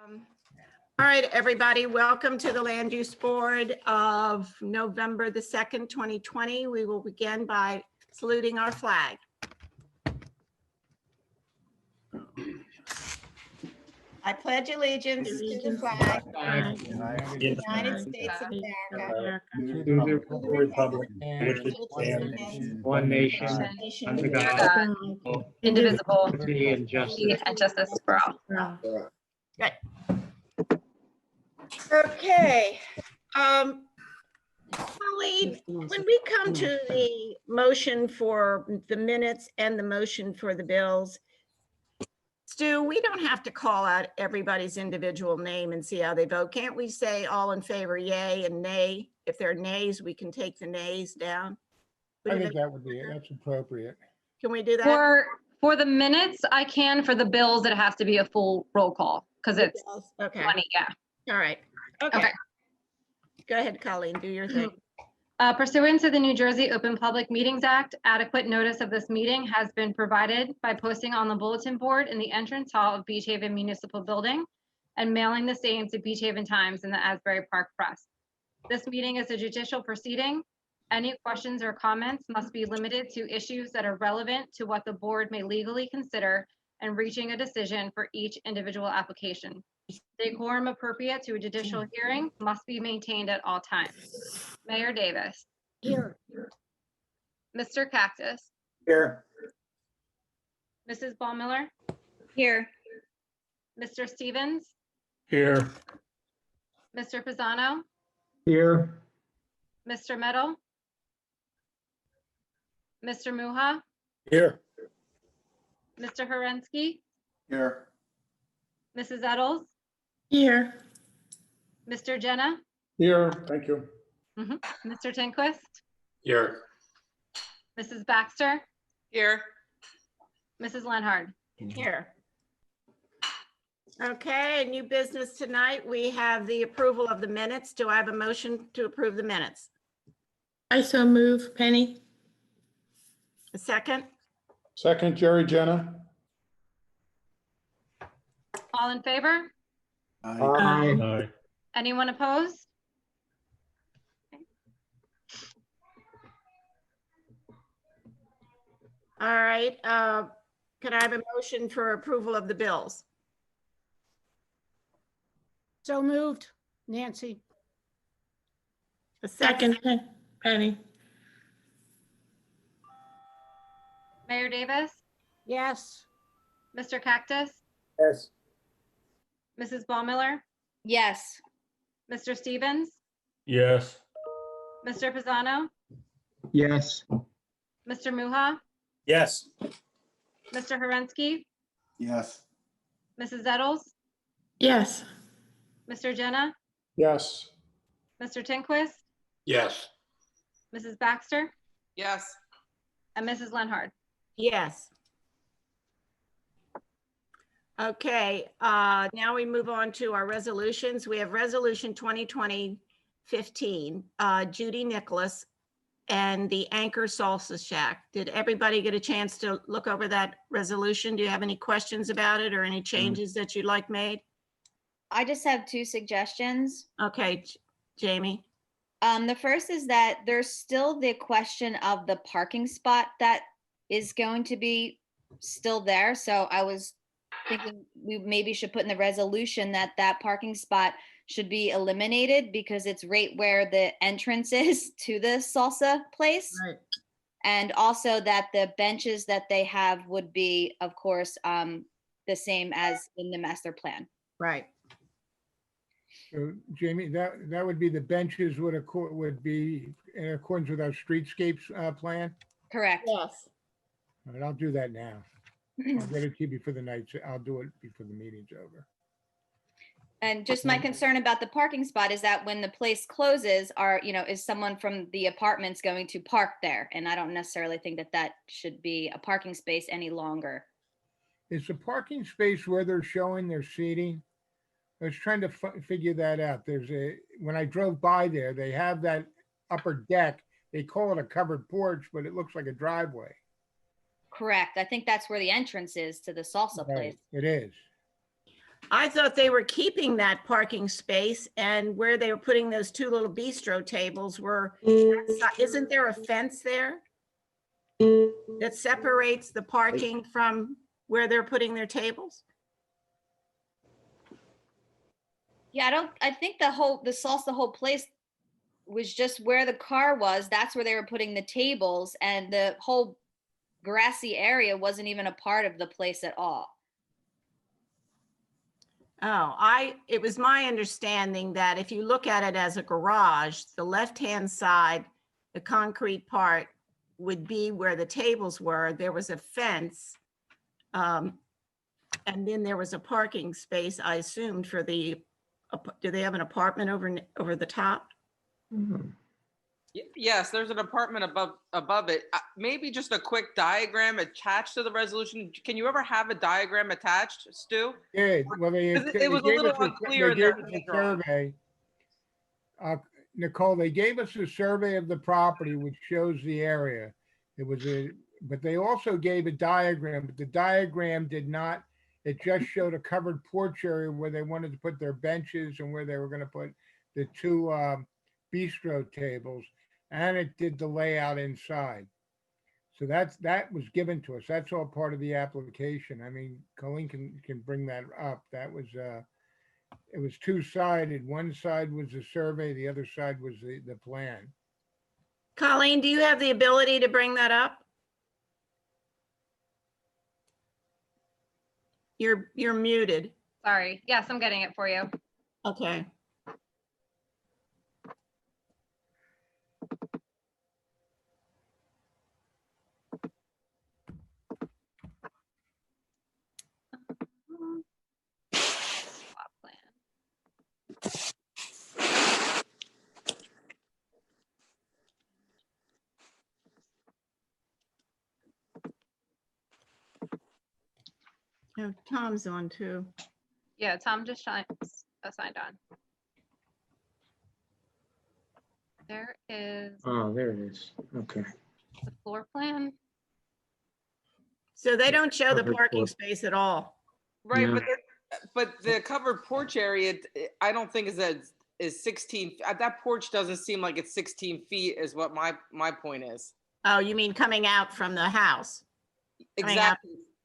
All right, everybody, welcome to the Land Use Board of November the 2nd, 2020. We will begin by saluting our flag. I pledge allegiance to the flag of the United States of America, to the republic which is one nation, under God, indivisible, liberty and justice. and justice for all. Good. Okay. Colleen, when we come to the motion for the minutes and the motion for the bills, Stu, we don't have to call out everybody's individual name and see how they vote. Can't we say all in favor, yay, and nay? If there are nays, we can take the nays down. I think that would be, that's appropriate. Can we do that? For the minutes, I can. For the bills, it has to be a full roll call because it's Okay. money. Yeah. All right. Okay. Okay. Go ahead, Colleen, do your thing. Pursuant to the New Jersey Open Public Meetings Act, adequate notice of this meeting has been provided by posting on the bulletin board in the entrance hall of Beach Haven Municipal Building and mailing the same to Beach Haven Times and the Asbury Park Press. This meeting is a judicial proceeding. Any questions or comments must be limited to issues that are relevant to what the board may legally consider and reaching a decision for each individual application. Decorum appropriate to a judicial hearing must be maintained at all times. Mayor Davis. Here. Mr. Cactus. Here. Mrs. Ballmiller. Here. Mr. Stevens. Here. Mr. Pisano. Here. Mr. Meadow. Mr. Muha. Here. Mr. Herensky. Here. Mrs. Eddles. Here. Mr. Jenna. Here. Thank you. Mr. Tinquist. Here. Mrs. Baxter. Here. Mrs. Lenhard. Here. Okay, new business tonight. We have the approval of the minutes. Do I have a motion to approve the minutes? I so move, Penny. A second? Second, Jerry Jenna. All in favor? Aye. Anyone opposed? All right, can I have a motion for approval of the bills? So moved, Nancy. A second? Penny. Mayor Davis. Yes. Mr. Cactus. Yes. Mrs. Ballmiller. Yes. Mr. Stevens. Yes. Mr. Pisano. Yes. Mr. Muha. Yes. Mr. Herensky. Yes. Mrs. Eddles. Yes. Mr. Jenna. Yes. Mr. Tinquist. Yes. Mrs. Baxter. Yes. And Mrs. Lenhard. Yes. Okay, now we move on to our resolutions. We have Resolution 2020-15, Judy Nicholas and the Anchor Salsa Shack. Did everybody get a chance to look over that resolution? Do you have any questions about it or any changes that you'd like made? I just have two suggestions. Okay, Jamie. The first is that there's still the question of the parking spot that is going to be still there. So I was thinking we maybe should put in the resolution that that parking spot should be eliminated because it's right where the entrance is to the salsa place. Right. And also that the benches that they have would be, of course, the same as in the master plan. Right. So Jamie, that would be the benches would be in accordance with our streetscapes plan. Correct. Yes. All right, I'll do that now. I'll get it to you before the night. I'll do it before the meeting's over. And just my concern about the parking spot is that when the place closes, is someone from the apartments going to park there? And I don't necessarily think that that should be a parking space any longer. Is the parking space where they're showing their seating? I was trying to figure that out. When I drove by there, they have that upper deck. They call it a covered porch, but it looks like a driveway. Correct. I think that's where the entrance is to the salsa place. It is. I thought they were keeping that parking space, and where they were putting those two little bistro tables were, isn't there a fence there that separates the parking from where they're putting their tables? Yeah, I think the whole place was just where the car was. That's where they were putting the tables, and the whole grassy area wasn't even a part of the place at all. It was my understanding that if you look at it as a garage, the left-hand side, the concrete part would be where the tables were. There was a fence. And then there was a parking space, I assumed, for do they have an apartment over the top? Yes, there's an apartment above it. Maybe just a quick diagram attached to the resolution. Can you ever have a diagram attached, Stu? Yeah, well, they 'Cause it was a gave little us a- unclear they in their gave us hand a drawing. survey. Nicole, they gave us a survey of the property which shows the area. But they also gave a diagram, but the diagram did not, it just showed a covered porch area where they wanted to put their benches and where they were gonna put the two bistro tables, and it did the layout inside. So that was given to us. That's all part of the application. I mean, Colleen can bring that up. That was it was two-sided. One side was the survey, the other side was the plan. Colleen, do you have the ability to bring that up? You're muted. Sorry. Yes, I'm getting it for you. Okay. Plot plan. Oh, Tom's on too. Yeah, Tom just signed on. There is Oh, there it is. Okay. the floor plan. So they don't show the Covered parking porch. space at all. Right, Yeah. but the covered porch area, I don't think is 16. That porch doesn't seem like it's 16 feet is what my point is. Oh, you mean coming out from the house? Coming out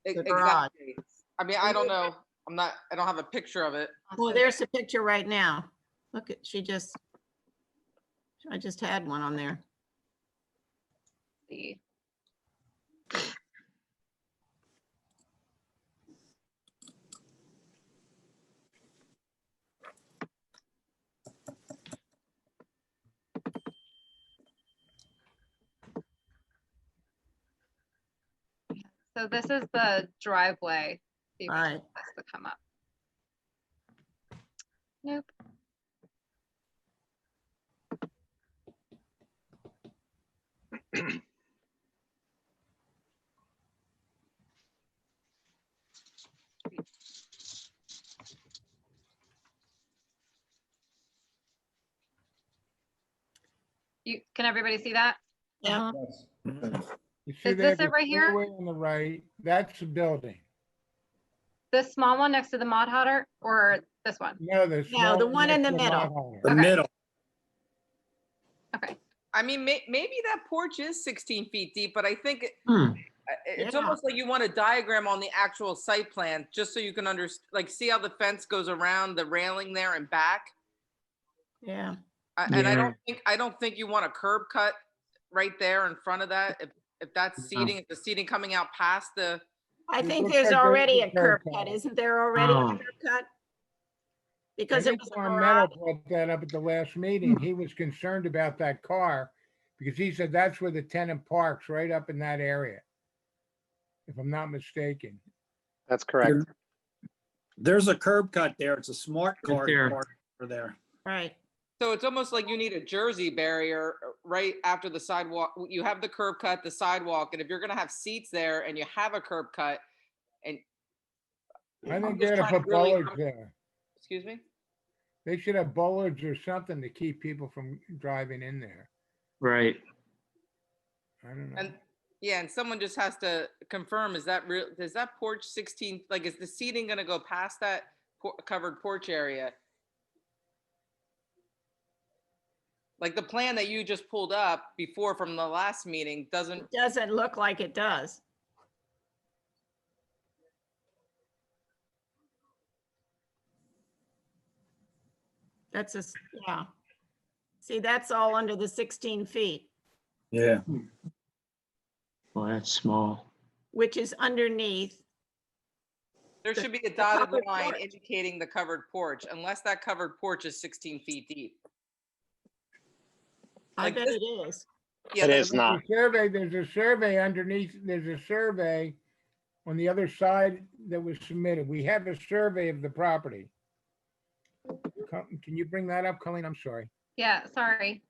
Exactly. the garage. Exactly. I mean, I don't know. I don't have a picture of it. Well, there's a picture right now. Look at, I just had one on there. See. So this is the driveway. See if I can Right. get this to come up. Nope. Can everybody see that? Yeah. You see Is there, this it the right here? stairway on the right, that's the building. This small one next to the Mod Hut or this one? No, the No, the small one in next the to middle. Mott Hall. The Okay. middle. Okay. I mean, maybe that porch is 16 feet deep, but I think it's Yeah. almost like you want a diagram on the actual site plan, just so you can like see how the fence goes around the railing there and back. Yeah. And Yeah. I don't think you want a curb cut right there in front of that. If that's seating, if the seating coming out past the, I It think looks there's like there already is a a curb curb cut. cut. Isn't there already a Oh. curb cut? I Because it think was a Tom Meadow garage. brought that up at the last meeting. He was concerned about that car because he said that's where the tenant parks, right up in that area. If I'm not mistaken. That's correct. There's a curb cut there. It's a smart Right car there. park over there. Right. so it's almost like you need a Jersey barrier right after the sidewalk. You have the curb cut, the sidewalk, and if you're gonna have seats there and you have a curb cut, and I I'm think just they ought to trying put really- bollards there. excuse me? They should have bollards or something to keep people from driving in there. Right. I don't know. And yeah, and someone just has to confirm, is that real, is that porch 16, like, is the seating gonna go past that covered porch area. Like the plan that you just pulled up before from the last meeting doesn't, Doesn't look like it does. That's a, yeah. See, that's all under the 16 feet, Yeah. Well, that's small. which is underneath. there The- should be a the dotted covered line porch. indicating the covered porch, unless that covered porch is 16 feet deep. I Like bet this- it is. Yeah, It is There's not. a survey, there's a survey underneath, there's a survey on the other side that was submitted. We have a survey of the property. Can you bring that up, Colleen? I'm sorry. Yeah, sorry.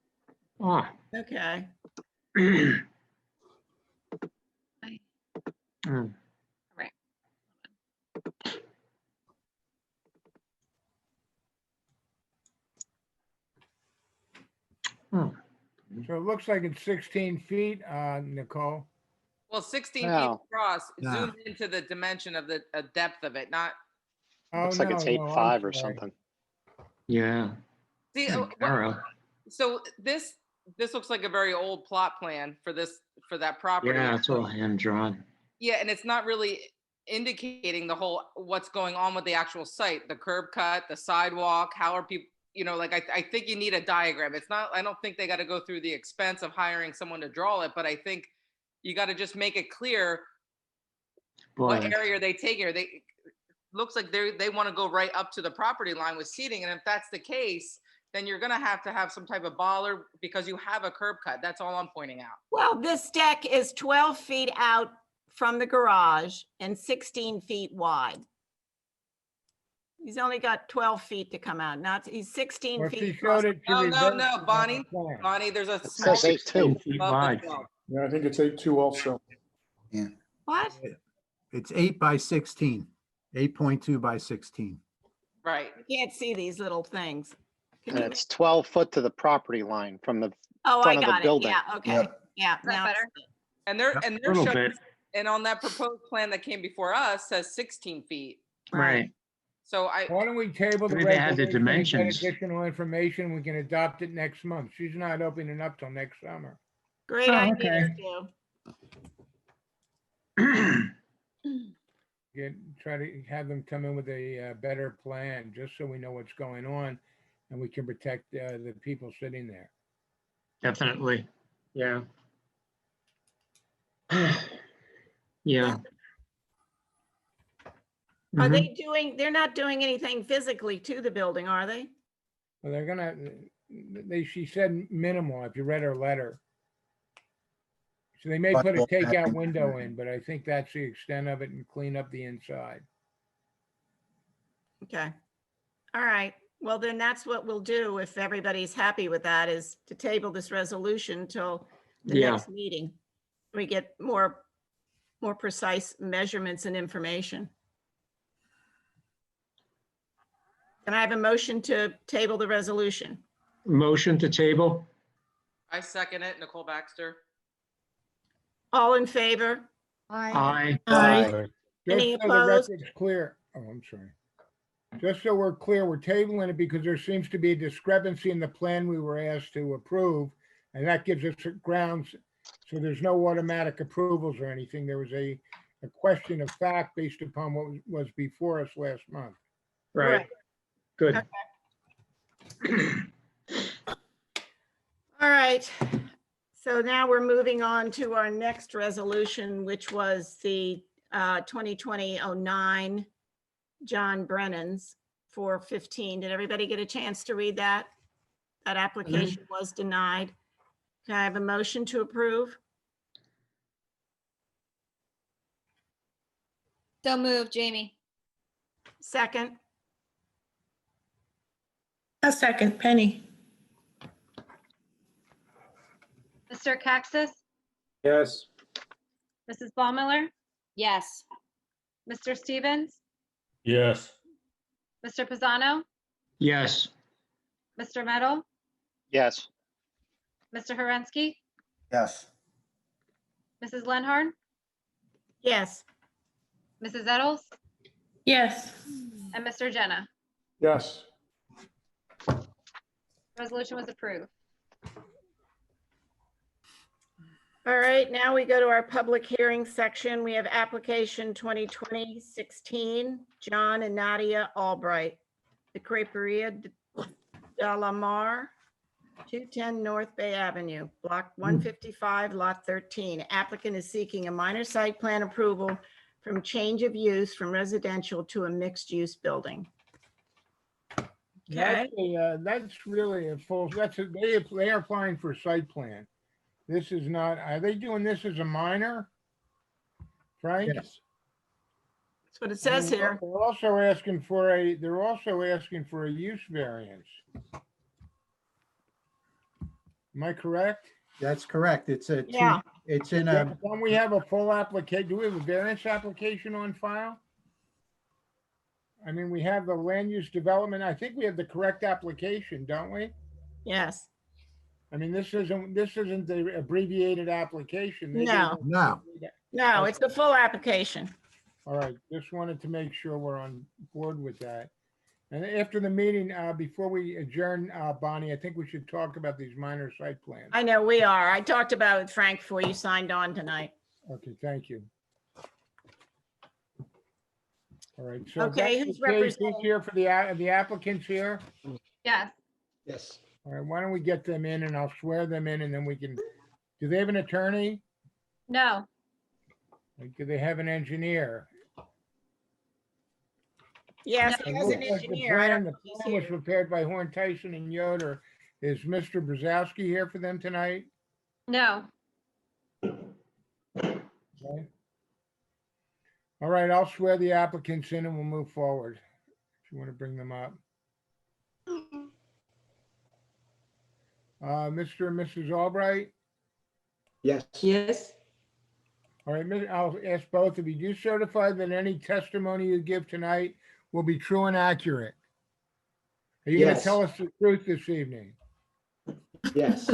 Ah. Okay. Hmm. Right. Hmm. So it looks like it's 16 feet, Nicole. well, 16 feet No. across, No. zoom into the dimension of the depth of it, not, Oh, Looks like it's no, no, 8.5 I'm or sorry. something. Yeah. see, Arrow. so this looks like a very old plot plan for that property. Yeah, it's all hand drawn. Yeah, and it's not really indicating the whole, what's going on with the actual site, the curb cut, the sidewalk, how are people, like, I think you need a diagram. It's not, I don't think they got to go through the expense of hiring someone to draw it, but I think you got to just make it clear what Boy, area they take here. They, looks like they want to go right up to the property line with seating, and if that's the case, then you're gonna have to have some type of bollard because you have a curb cut. That's all I'm pointing out. Well, this deck is 12 feet out from the garage and 16 feet wide. He's only got 12 feet to come out. Now he's 16 Well, she feet. across. showed it to No, reverse no, Bonnie, the plan. Bonnie, there's a It small. says 8.2. feet above the wide. 12. Yeah, I think it's 8.2 also. What? It's 8 by 16, 8.2 by 16. Right. You can't see these little things. Can And you it's 12 foot to the property line from the, Oh, I front of the got it. building. Yeah, okay. Yep. Yeah. that now better? And they're A little showing, bit. and on that proposed plan that came before us says 16 feet. Right. So Why don't we table the Maybe they had the resolution and get dimensions. additional information? We can adopt it next month. She's not opening up till next summer. Great Oh, idea, okay. Try to have them come in with a better plan, just so we know what's going on and we can protect the people sitting there. Definitely. Yeah. Yeah. Are Mhm. they doing, they're not doing anything physically to the building, are they? Well, they're gonna, she said minimal, if you read her letter. So they may put a takeout window in, but I think that's the extent of it, and clean up the inside. Okay. All right. Well, then that's what we'll do if everybody's happy with that, is to table this resolution till the Yeah. next meeting. We get more precise measurements and information. Can I have a motion to table the resolution? Motion to table? I second it, Nicole Baxter. All in favor? Aye. Any Just so the opposed? record's clear, oh, I'm sorry. Just so we're clear, we're tabling it because there seems to be a discrepancy in the plan we were asked to approve. And that gives us grounds, so there's no automatic approvals or anything. There was a question of fact based upon what was before us last month. Right. Good. All right. So now we're moving on to our next resolution, which was the 2020-09 John Brennan's 415. Did everybody get a chance to read that? That application was denied. Can I have a motion to approve? So moved, Jamie. Second, A second, Penny. Mr. Kaxis, Yes. Mrs. Ballmiller, Yes. Mr. Stevens, Yes. Mr. Pisano, Yes. Mr. Meadow, Yes. Mr. Herensky, Yes. Mrs. Lenhard, yes. Mrs. Eddles, Yes. and Mr. Jenna. Yes. Resolution was approved. All right, now we go to our public hearing section. We have application 2020-16, John and Nadia Albright, the Creperia de la Mar, 210 North Bay Avenue, Block 155, Lot 13. Applicant is seeking a minor site plan approval from change of use from residential to a mixed-use building. Okay, That's really a full, they are applying for site plan. This is not, are they doing this as a minor? Frank? Yes. that's what it says here. They're also asking for a use variance. Am I correct? That's correct. It's a two, Yeah. it's in a, Don't we have a full application? Do we have a variance application on file? I mean, we have the land use development. I think we have the correct application, don't we? Yes, I mean, this isn't the abbreviated application. They No. didn't- No. no, it's the full application. All right, just wanted to make sure we're on board with that. And after the meeting, before we adjourn, Bonnie, I think we should talk about these minor site plans. I know we are. I talked about it with Frank before you signed on tonight. Okay, thank you. All right. So Okay, that's who's the case. representing? Who's here for the applicants here? Yes. Yes. All right, why don't we get them in and I'll swear them in and then we can, do they have an attorney? No. Do they have an engineer? Yes, he It has looks an like the engineer. I plan- don't The know if he's plan was here. prepared by Horn Tyson and Yoder. Is Mr. Brzezowski here for them tonight? No. Okay. All right, I'll swear the applicants in and we'll move forward. If you want to bring them up. Mr. and Mrs. Albright? Yes. Yes. All right, I'll ask both of you. Do you certify that any testimony you give tonight will be true and accurate? Are you going to Yes. tell us the truth this evening? Yes.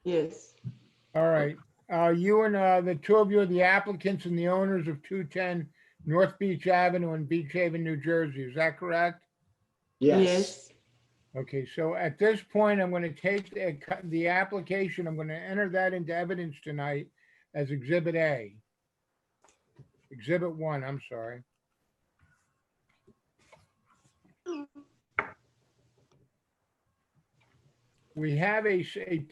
Yes. All right. You and the two of you are the applicants and the owners of 210 North Beach Avenue in Beach Haven, New Jersey. Is that correct? Yes. Okay, so at this point, I'm going to take the application, I'm going to enter that into evidence tonight as Exhibit A. Exhibit 1, I'm sorry. We have a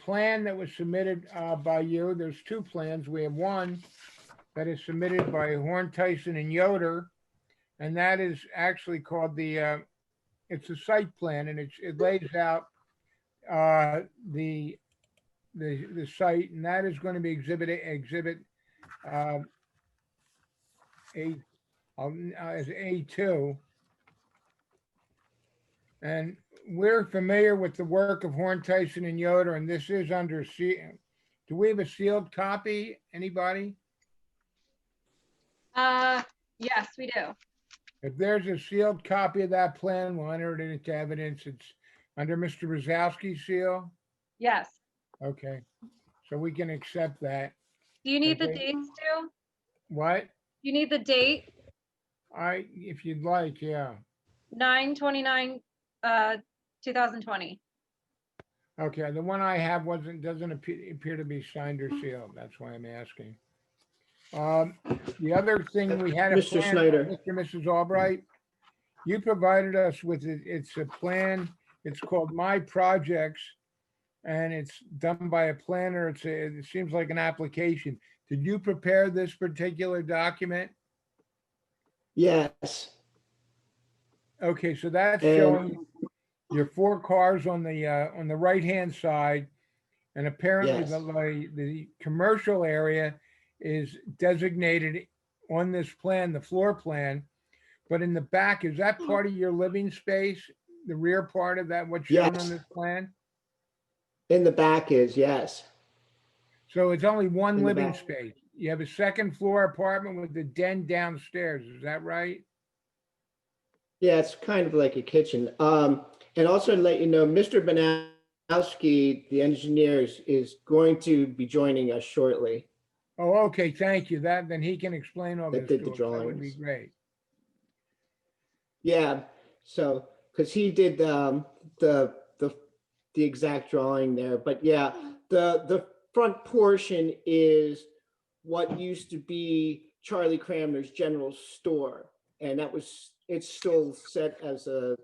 plan that was submitted by you. There's two plans. We have one that is submitted by Horn, Tyson, and Yoder, and that is actually called the it's a site plan, and it lays out the site, and that is going to be exhibit A, as A2. And we're familiar with the work of Horn, Tyson, and Yoder, and this is under seal. Do we have a sealed copy? Anybody? Yes, we do. If there's a sealed copy of that plan, we'll enter it into evidence. It's under Mr. Brzezowski's seal. Yes. Okay, so we can accept that. Do you need the Okay. dates too? What? You need the date, If you'd like, yeah. 9/29, 2020. Okay, the one I have doesn't appear to be signed or sealed. That's why I'm asking. The other thing we had. Mr. Snyder. Mr. and Mrs. Albright, you provided us with it's a plan. It's called My Projects, and it's done by a planner. It seems like an application. Did you prepare this particular document? Yes. Okay, so that's And- showing your 4 cars on the right-hand side. And apparently Yes. the commercial area is designated on this plan, the floor plan. But in the back, is that part of your living space? The rear part of that, what's shown Yes. on this plan? In the back is, yes. So it's only one In the living back. space. You have a second floor apartment with the den downstairs. Is that right? Yeah, it's kind of like a kitchen. And also to let you know, Mr. Banowski, the engineer, is going to be joining us shortly. Oh, okay, thank you. Then he can explain all That this did to the us. That would be drawings. great. Yeah, so, because he did the exact drawing there, but yeah, the front portion is what used to be Charlie Cramner's general store. And it's still set as a,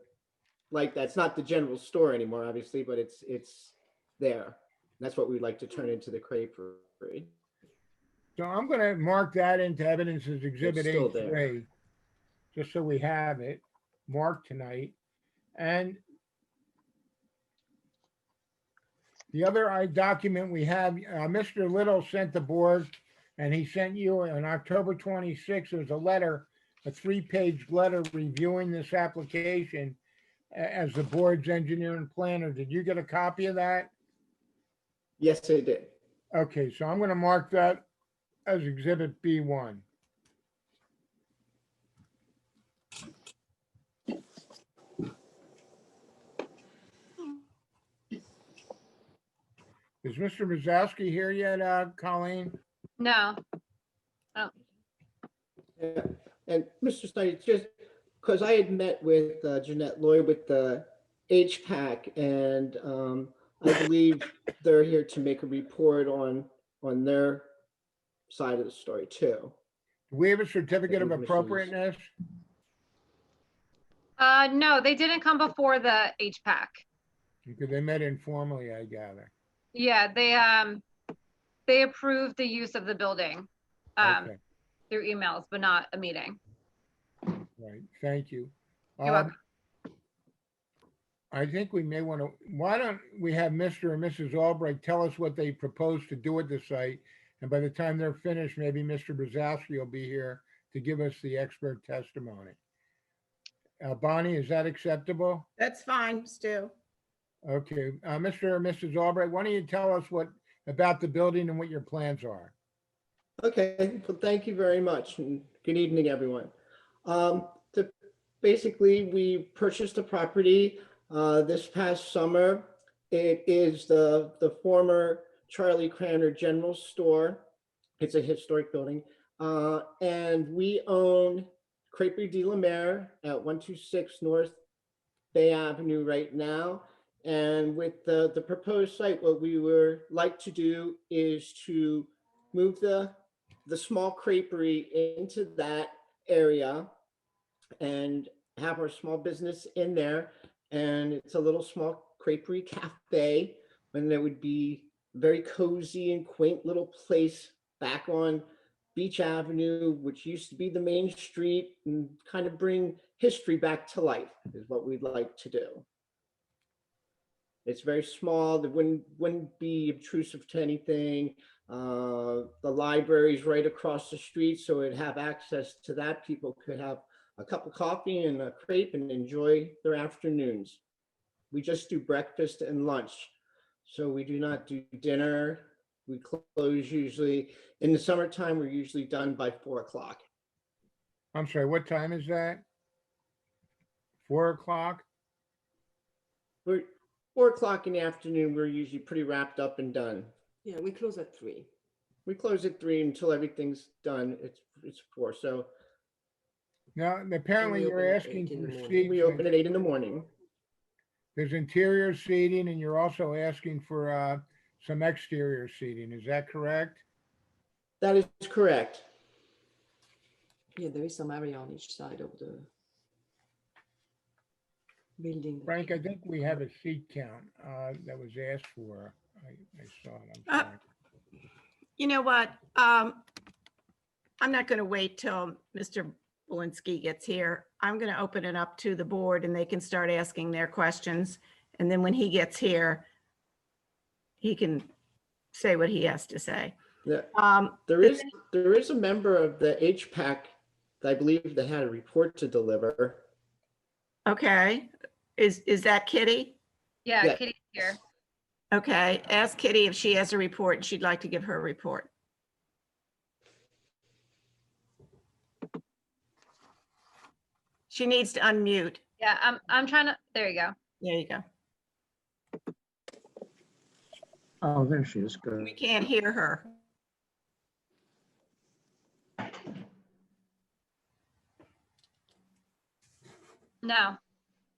like, that's not the general store anymore, obviously, but it's there. That's what we'd like to turn into the creperie. So I'm gonna mark that into evidence as Exhibit still there. A3, just so we have it marked tonight. And the other document we have, Mr. Little sent the board, and he sent you on October 26th, there was a letter, a 3-page letter reviewing this application as the board's engineer and planner. Did you get a copy of that? Yes, I did. Okay, so I'm gonna mark that as Exhibit B1. Is Mr. Brzezowski here yet, Colleen? No. Yeah. And Mr. Snyder, just because I had met with Jeanette Lloyd with the HPAC, and I believe they're here to make a report on their side of the story too. Do we have a certificate of With Mrs. appropriateness? No, they didn't come before the HPAC. Because they met informally, I gather. Yeah, they approved the use of the building Okay, through emails, but not a meeting. right, thank you. You're welcome. I think we may want to, why don't we have Mr. and Mrs. Albright tell us what they propose to do at the site? And by the time they're finished, maybe Mr. Brzezowski will be here to give us the expert testimony. Bonnie, is that acceptable? That's fine, Stu. Okay, Mr. or Mrs. Albright, why don't you tell us what about the building and what your plans are? Okay, well, thank you very much, and good evening, everyone. Basically, we purchased a property this past summer. It is the former Charlie Cramner General Store. It's a historic building, and we own Creperie de la Mer at 126 North Bay Avenue right now. And with the proposed site, what we would like to do is to move the small creperie into that area and have our small business in there. And it's a little small creperie cafe, and it would be very cozy and quaint little place back on Beach Avenue, which used to be the main street, and kind of bring history back to life is what we'd like to do. It's very small. That wouldn't be obtrusive to anything. The library's right across the street, so it'd have access to that. People could have a cup of coffee and a crepe and enjoy their afternoons. We just do breakfast and lunch, so we do not do dinner. We close usually in the summertime. We're usually done by 4 o'clock. I'm sorry, what time is that? 4 o'clock? We're 4 o'clock in the afternoon. We're usually pretty wrapped up and done. Yeah, we close at 3. We close at 3 until everything's done. It's 4. So Now, apparently we you're open at asking 8 in for the morning. seats. we open at 8 in the morning. There's interior seating and you're also asking for some exterior seating. Is that correct? That is correct. Yeah, there is some area on each side of the building. Frank, I think we have a seat count that was asked for. I saw it. I'm sorry. You know what? I'm not going to wait till Mr. Belinsky gets here. I'm going to open it up to the board and they can start asking their questions. And then when he gets here, he can say what he has to say. Yeah. There is a member of the HPAC that I believe that had a report to deliver. Okay. Is that Kitty? Yeah, Yeah. Kitty's here. Okay. Ask Kitty if she has a report and she'd like to give her report. She needs to unmute. Yeah, I'm trying to, there you go. There you go. Oh, there she is. Good. We can't hear her. No.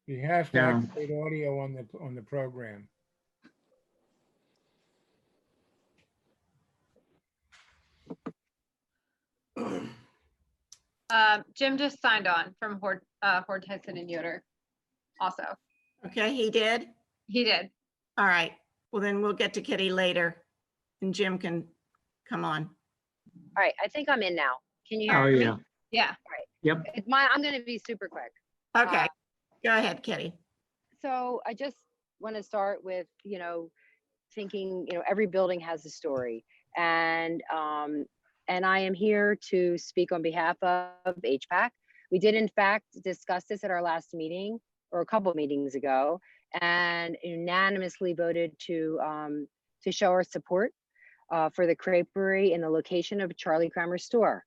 He has to No. activate audio on the program. Jim just signed on from Hord Tyson and Yoder. Also, Okay, he did? he did. All right. Well, then we'll get to Kitty later and Jim can come on. All right, I think I'm in now. Can you Oh, hear me? yeah. Yeah. Yep. I'm gonna be super quick. Okay, go ahead, Kitty. So I just want to start with, thinking, every building has a story. And I am here to speak on behalf of HPAC. We did in fact discuss this at our last meeting or a couple of meetings ago and unanimously voted to show our support for the creperie in the location of Charlie Kramer's store.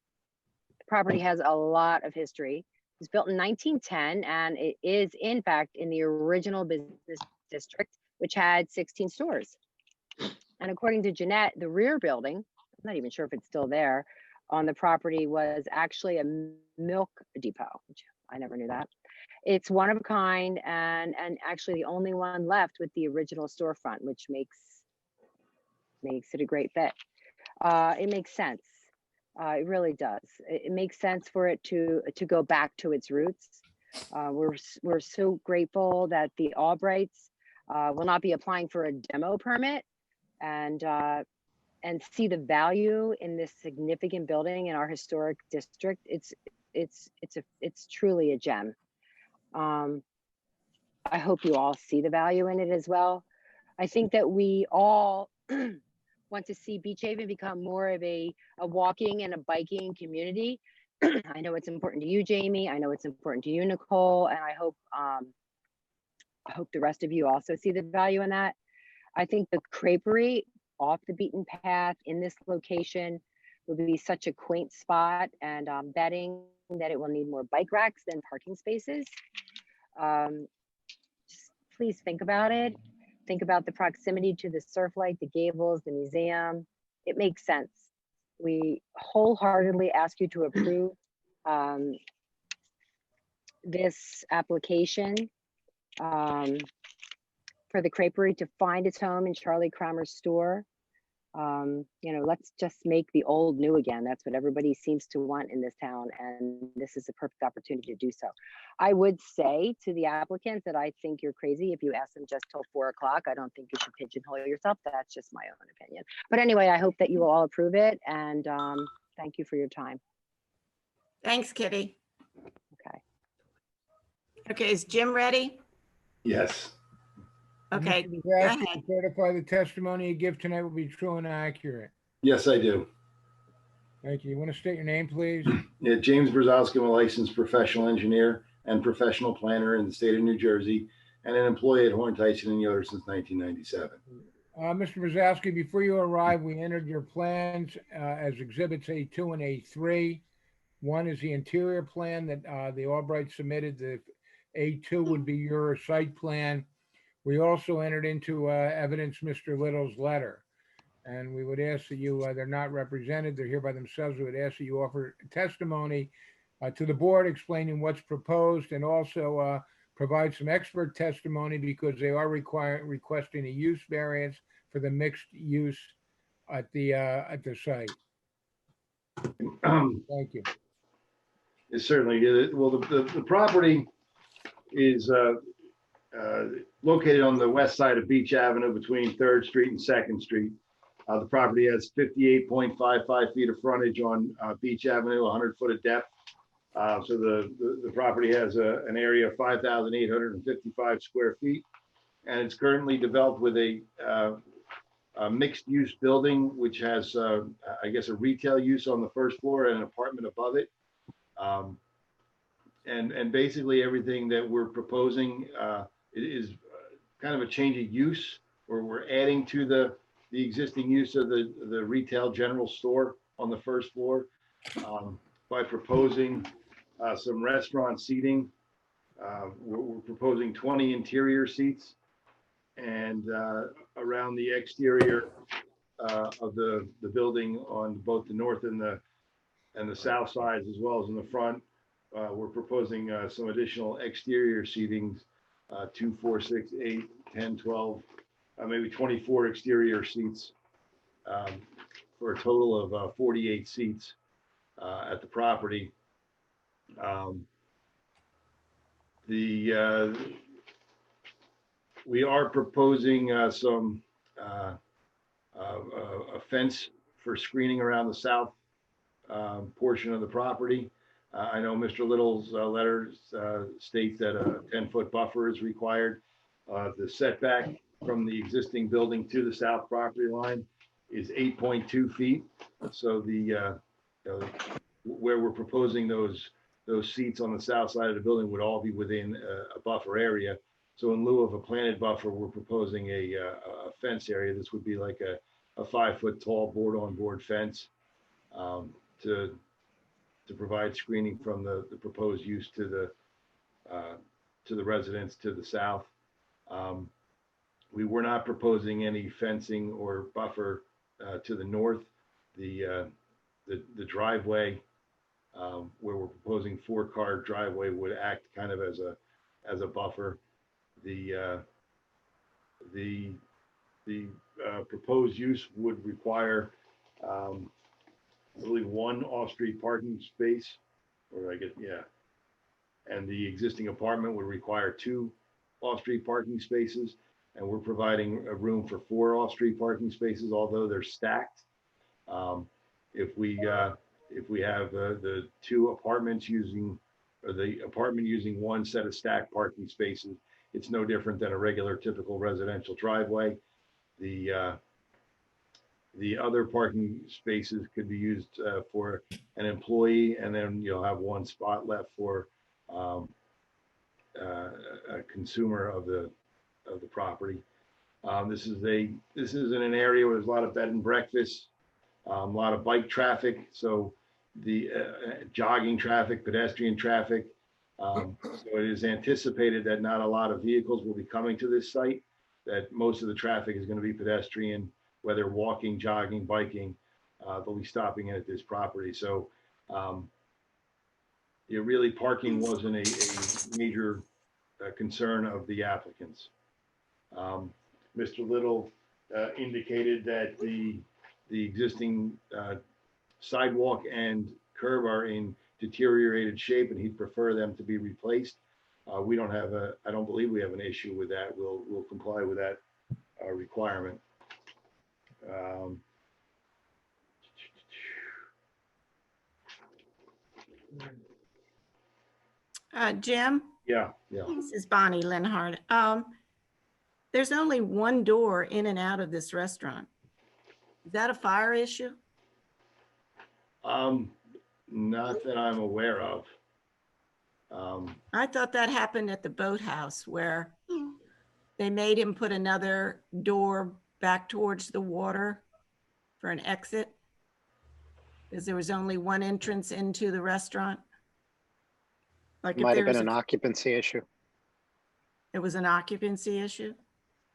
The property has a lot of history. It was built in 1910 and it is in fact in the original business district, which had 16 stores. And according to Jeanette, the rear building, I'm not even sure if it's still there, on the property was actually a milk depot, which I never knew that. It's one of a kind and actually the only one left with the original storefront, which makes it a great fit. It makes sense. It really does. It makes sense for it to go back to its roots. We're so grateful that the Albrights will not be applying for a demo permit and see the value in this significant building in our historic district. It's truly a gem. I hope you all see the value in it as well. I think that we all want to see Beach Haven become more of a walking and a biking community. I know it's important to you, Jamie. I know it's important to you, Nicole, and I hope the rest of you also see the value in that. I think the creperie off the beaten path in this location would be such a quaint spot, and betting that it will need more bike racks than parking spaces. Just please think about it. Think about the proximity to the surf light, the gables, the museum. It makes sense. We wholeheartedly ask you to approve this application for the creperie to find its home in Charlie Kramer's store. Let's just make the old new again. That's what everybody seems to want in this town, and this is a perfect opportunity to do so. I would say to the applicants that I think you're crazy if you ask them just till 4 o'clock. I don't think you should pigeonhole yourself. That's just my own opinion. But anyway, I hope that you will all approve it, and thank you for your time. Thanks, Kitty. Okay. Okay, is Jim ready? Yes. Okay, Mr. go Bozarsky, ahead. certify the testimony you give tonight will be true and accurate. Yes, I do. Thank you. You want to state your name, please? Yeah, James Brzezowski, I'm a licensed professional engineer and professional planner in the state of New Jersey and an employee at Horn Tyson and Yoder since 1997. Mr. Brzezowski, before you arrived, we entered your plans as exhibits A2 and A3. One is the interior plan that the Albright submitted. The A2 would be your site plan. We also entered into evidence Mr. Little's letter. And we would ask that you, they're not represented, they're here by themselves. We would ask that you offer testimony to the board explaining what's proposed and also provide some expert testimony because they are requesting a use variance for the mixed use at the site. Thank you. It certainly did. Well, the property is located on the west side of Beach Avenue between 3rd Street and 2nd Street. The property has 58.55 feet of frontage on Beach Avenue, 100 foot of depth. So the property has an area of 5,855 square feet. And it's currently developed with a mixed use building, which has, I guess, a retail use on the first floor and an apartment above it. And basically everything that we're proposing is kind of a change of use, where we're adding to the existing use of the retail general store on the first floor by proposing some restaurant seating. We're proposing 20 interior seats, and around the exterior of the building on both the north and the south sides, as well as in the front, we're proposing some additional exterior seatings, 2, 4, 6, 8, 10, 12, maybe 24 exterior seats, for a total of 48 seats at the property. We are proposing some a fence for screening around the south portion of the property. I know Mr. Little's letter states that a 10-foot buffer is required. The setback from the existing building to the south property line is 8.2 feet. So where we're proposing those seats on the south side of the building would all be within a buffer area. So in lieu of a planted buffer, we're proposing a fence area. This would be like a 5-foot tall board-on-board fence to provide screening from the proposed use to the residents to the south. We were not proposing any fencing or buffer to the north. The driveway, where we're proposing 4-car driveway, would act kind of as a buffer. The proposed use would require, I believe, 1 off-street parking space, and the existing apartment would require 2 off-street parking spaces, and we're providing a room for 4 off-street parking spaces, although they're stacked. If we have the 2 apartments using, or the apartment using 1 set of stacked parking spaces, it's no different than a regular typical residential driveway. The other parking spaces could be used for an employee, and then you'll have 1 spot left for a consumer of the property. This is in an area where there's a lot of bed and breakfast, a lot of bike traffic, so the jogging traffic, pedestrian traffic. So it is anticipated that not a lot of vehicles will be coming to this site, that most of the traffic is going to be pedestrian, whether walking, jogging, biking. They'll be stopping in at this property. So really parking wasn't a major concern of the applicants. Mr. Little indicated that the existing sidewalk and curb are in deteriorated shape, and he'd prefer them to be replaced. We don't have I don't believe we have an issue with that. We'll comply with that requirement. Jim? Yeah. This is Bonnie Linhart. There's only 1 door in and out of this restaurant. Is that a fire issue? Not that I'm aware of. I thought that happened at the boathouse, where they made him put another door back towards the water for an exit, because there was only 1 entrance into the restaurant. Like if Might have there been was an occupancy issue. it was an occupancy issue.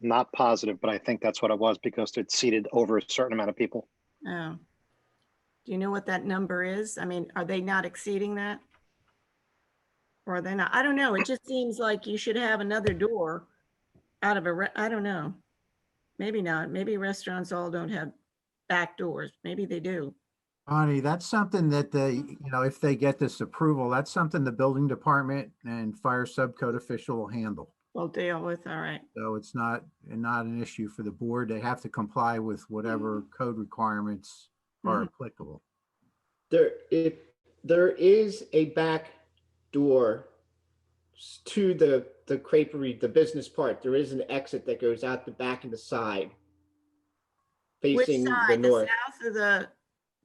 Not positive, but I think that's what it was, because it seated over a certain amount of people. Oh. Do you know what that number is? I mean, are they not exceeding that? Or are they not? I don't know. It just seems like you should have another door out of I don't know. Maybe not. Maybe restaurants all don't have back doors. Maybe they do. Bonnie, that's something that if they get this approval, that's something the building department and fire subcode official will handle. We'll deal with, all right. So it's not an issue for the board. They have to comply with whatever code requirements are applicable. There is a back door to the creperie, the business part. There is an exit that goes out the back and the side, facing Which side? the north. The south or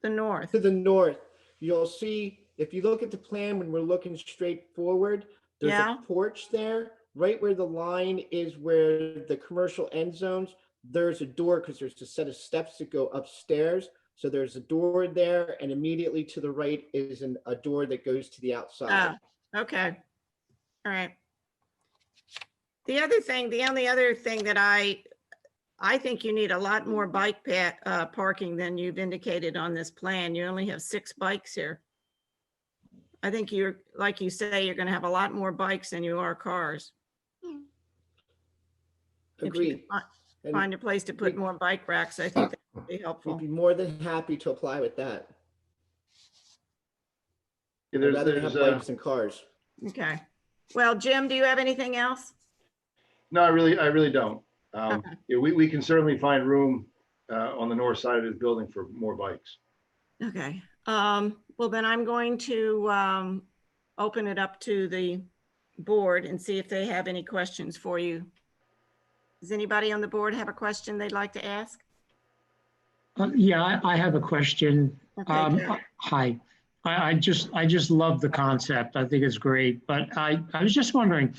the north? To the north, you'll see, if you look at the plan when we're looking straight forward, there's a porch there, right where the line is where the commercial end zones. There's a door because there's a set of steps that go upstairs. So there's a door there, and immediately to the right is a door that goes to the outside. Oh, okay. All right. The only other thing that I think you need a lot more bike parking than you've indicated on this plan. You only have 6 bikes here. I think you're, like you say, you're gonna have a lot more bikes than you are cars. If you Agreed. can And find a place to put we- more bike racks, I think that would be We'd helpful. be more than happy to apply with that. Yeah, I'd rather have bikes than cars. Okay. Well, Jim, do you have anything else? No, I really don't. Okay. Yeah, we can certainly find room on the north side of this building for more bikes. Okay. Well, then I'm going to open it up to the board and see if they have any questions for you. Does anybody on the board have a question they'd like to ask? Yeah, I have a question. Okay, Joe. Hi. I just love the concept. I think it's great. But I was just wondering,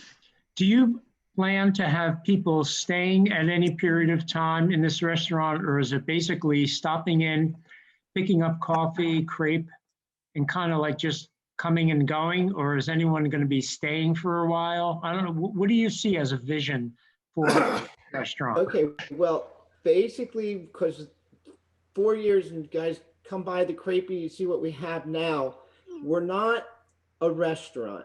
do you plan to have people staying at any period of time in this restaurant, or is it basically stopping in, picking up coffee, crepe, and kind of like just coming and going? Or is anyone going to be staying for a while? I don't know. What do you see as a vision for the restaurant? Okay, well, basically, because 4 years and you guys come by the Crepey, you see what we have now. We're not a restaurant.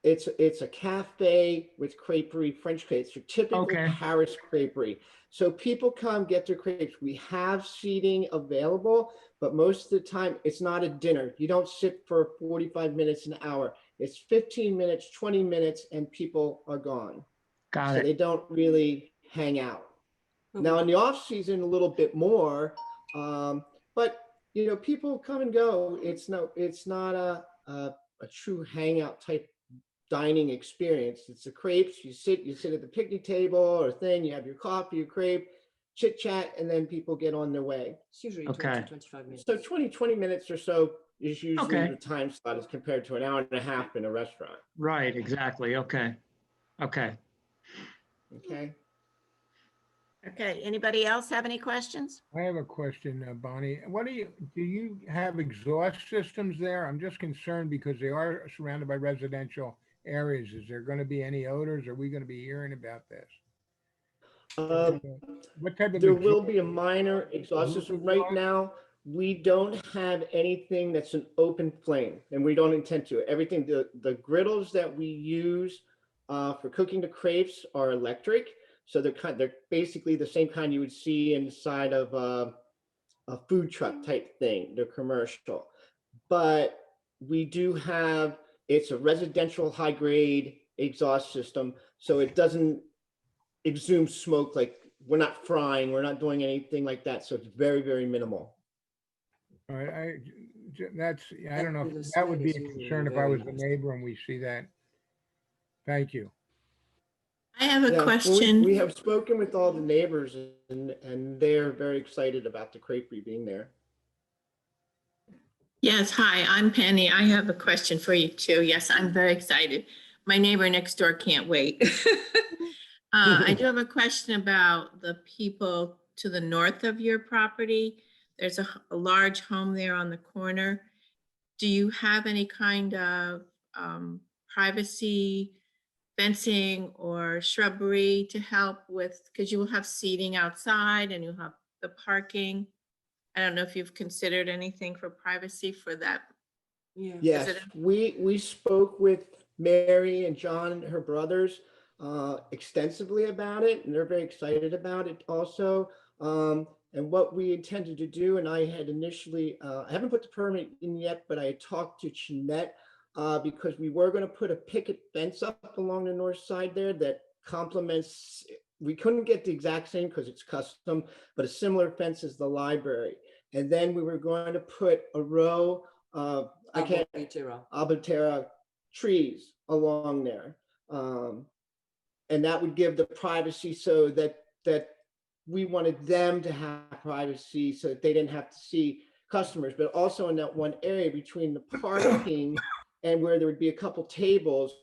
It's a cafe with creperie, French crepes, your typical Okay. Paris creperie. So people come get their crepes. We have seating available, but most of the time it's not a dinner. You don't sit for 45 minutes, an hour. It's 15 minutes, 20 minutes, and people are gone. Got So it. they don't really hang out. Now in the off season, a little bit more, but you know, people come and go. It's not a true hangout type dining experience. It's the crepes. You sit at the picnic table or thing. You have your coffee, your crepe, chit chat, and then people get on their way. It's usually Okay. 20-25 minutes. So 20 minutes or so is usually Okay. the time slot as compared to an hour and a half in a restaurant. Right, exactly. Okay. Okay. Okay. Okay, anybody else have any questions? I have a question, Bonnie. Do you have exhaust systems there? I'm just concerned because they are surrounded by residential areas. Is there going to be any odors? Are we going to be hearing about this? What type of There will be a minor exhaust system. Right now, we don't have anything that's an open flame, and we don't intend to. Everything, the griddles that we use for cooking the crepes are electric. So they're basically the same kind you would see inside of a food truck type thing. They're commercial, but we do have, it's a residential high grade exhaust system, so it doesn't exhume smoke. Like we're not frying, we're not doing anything like that. So it's very, very minimal. All right, I don't know, The if that would be a smell is concern if I very was the nice. neighbor and we see that. Thank you. I have a Yeah, well, question. we have spoken with all the neighbors and they're very excited about the creperie being there. Yes, hi, I'm Penny. I have a question for you too. Yes, I'm very excited. My neighbor next door can't wait. I do have a question about the people to the north of your property. There's a large home there on the corner. Do you have any kind of privacy fencing or shrubbery to help with, because you will have seating outside and you'll have the parking? I don't know if you've considered anything for privacy for that. Yeah. Yes, we spoke with Mary and John and her brothers extensively about it, and they're very excited about it also. And what we intended to do, and I had initially, I haven't put the permit in yet, but I had talked to Jeanette because we were going to put a picket fence up along the north side there that complements, we couldn't get the exact same because it's custom, but a similar fence as the library. And then we were going to put a row of Arborvitae trees along there. And that would give the privacy so that we wanted them to have privacy so that they didn't have to see customers, but also in that one area between the parking and where there would be a couple tables,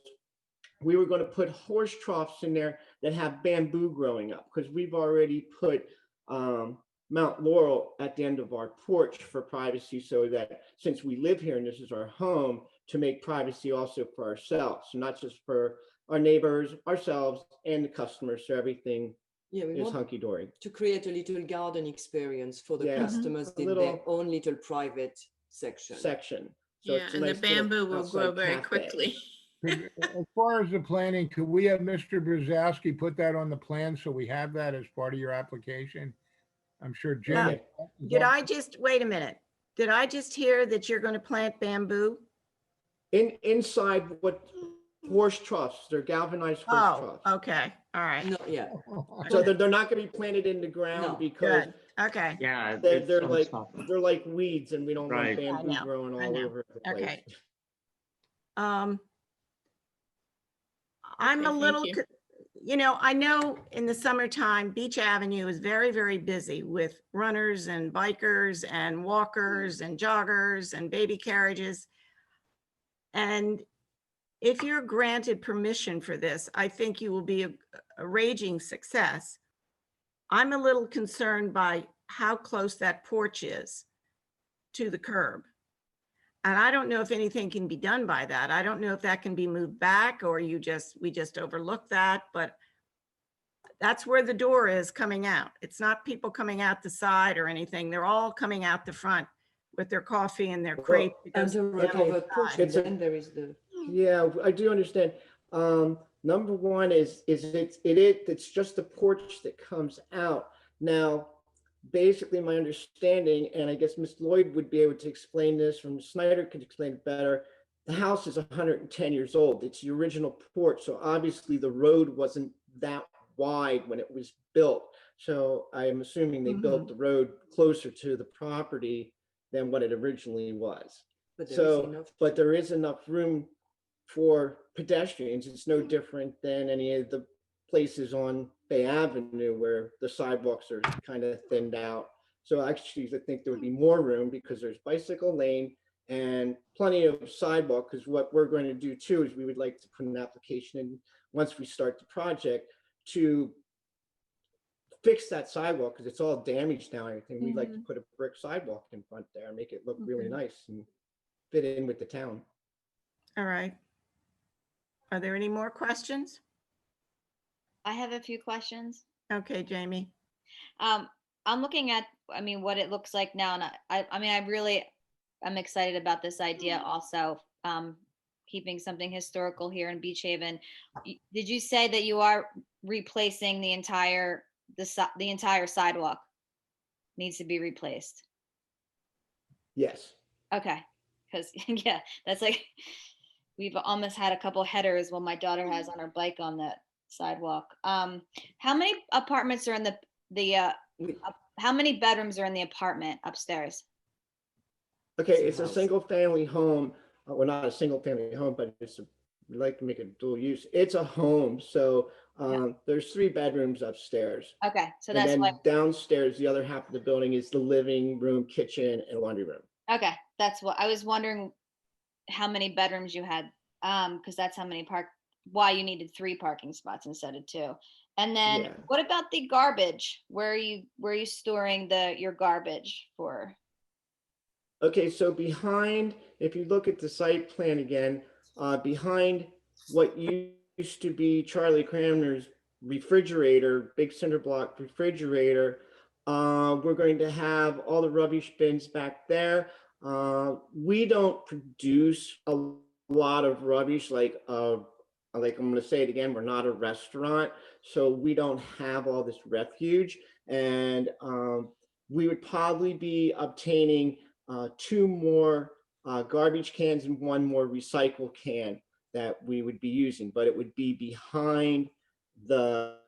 we were going to put horse troughs in there that have bamboo growing up, because we've already put Mount Laurel at the end of our porch for privacy, so that since we live here and this is our home, to make privacy also for ourselves, so not just for our neighbors, ourselves, and the customers, so everything is hunky-dory. To create a little garden experience for the Yeah. customers A in little- their own little private section. So Yeah, it's a and the nice little bamboo will grow outside very cafe. quickly. As far as the planning, could we have Mr. Brzezowski put that on the plan so we have that as part of your application? I'm sure Jim. Okay. Did I just, wait a minute. Did I just hear that you're going to plant bamboo? Inside what horse troughs, they're galvanized horse Oh, troughs. okay, all right. No, yeah, So they're not gonna be planted in the ground No. because Good, okay, Yeah. they're it's like weeds and we don't want Right. bamboo I know, growing I all know. over the place. Okay. I'm Okay, a thank little, you. I know in the summertime, Beach Avenue is very, very busy with runners and bikers and walkers and joggers and baby carriages. And if you're granted permission for this, I think you will be a raging success. I'm a little concerned by how close that porch is to the curb. And I don't know if anything can be done by that. I don't know if that can be moved back or we just overlook that, but that's where the door is coming out. It's not people coming out the side or anything. They're all coming out the front with their coffee and their crepe. and because the ramp okay, of a porch, and it's a- then there is the, Yeah, I do understand. Number one is it's just the porch that comes out. Now, basically my understanding, and I guess Ms. Lloyd would be able to explain this, from Snyder could explain it better. The house is 110 years old. It's the original porch. So obviously the road wasn't that wide when it was built. So I'm assuming they built the road closer to the property than what it originally was. but there is So, enough. but there is enough room for pedestrians. It's no different than any of the places on Bay Avenue where the sidewalks are kind of thinned out. So actually, I think there would be more room because there's bicycle lane and plenty of sidewalk. Because what we're going to do too is we would like to put an application in once we start the project to fix that sidewalk because it's all damaged now and everything. We'd like to put a brick sidewalk in front there and make it look really nice and fit in with the town. All right. Are there any more questions? I have a few questions. Okay, Jamie. I'm looking at, what it looks like now, and I'm excited about this idea also, keeping something historical here in Beach Haven. Did you say that you are replacing the entire sidewalk needs to be replaced? Yes. Okay, because yeah, that's like, we've almost had a couple headers when my daughter has on her bike on that sidewalk. How many apartments are in how many bedrooms are in the apartment upstairs? Okay, it's a single family home. Well, not a single family home, but we like to make it dual use. It's a home. So there's 3 bedrooms upstairs. Okay, so And that's then why, downstairs, the other half of the building is the living room, kitchen, and laundry room. okay, that's what I was wondering, how many bedrooms you had, because that's how many why you needed 3 parking spots instead of 2. And then Yeah. what about the garbage? Where are you storing your garbage for? Okay, so behind, if you look at the site plan again, behind what used to be Charlie Cramner's refrigerator, big cinder block refrigerator, we're going to have all the rubbish bins back there. We don't produce a lot of rubbish, like I'm going to say it again, we're not a restaurant, so we don't have all this refuge. And we would probably be obtaining 2 more garbage cans and 1 more recycle can that we would be using, but it would be behind the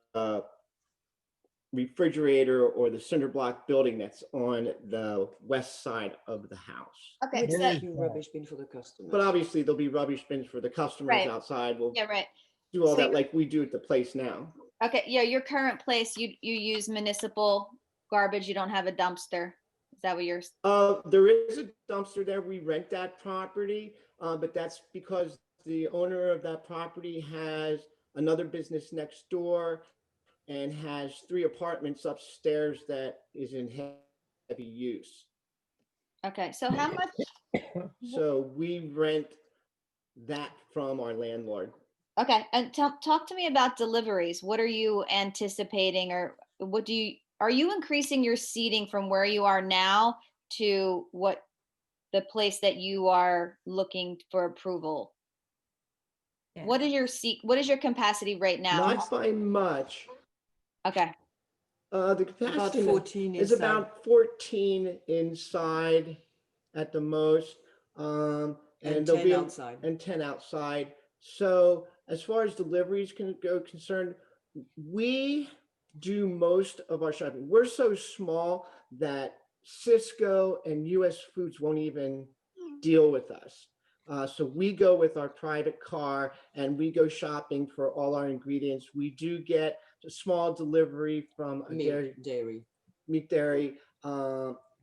refrigerator or the cinder block building that's on the west side of the house. Okay, It's so, like a rubbish bin for the customer. But obviously there'll be rubbish bins for the customers Right. outside. We'll yeah, right. do all So that like we do at the place now. Okay, yeah, your current place, you use municipal garbage, you don't have a dumpster. Is that what you're? There is a dumpster there. We rent that property, but that's because the owner of that property has another business next door and has 3 apartments upstairs that is in heavy use. Okay, so how much? So we rent that from our landlord. Okay, and talk to me about deliveries. What are you anticipating, or are you increasing your seating from where you are now to what the place that you are looking for approval? Yeah. What is your capacity right now? Not by much. Okay. The About capacity 14 is inside. about 14 inside at the most. And And there'll 10 be outside. and 10 outside. So as far as deliveries can go concerned, we do most of our shopping. We're so small that Cisco and US Foods won't even deal with us. So we go with our private car and we go shopping for all our ingredients. We do get a small delivery from a meat dairy,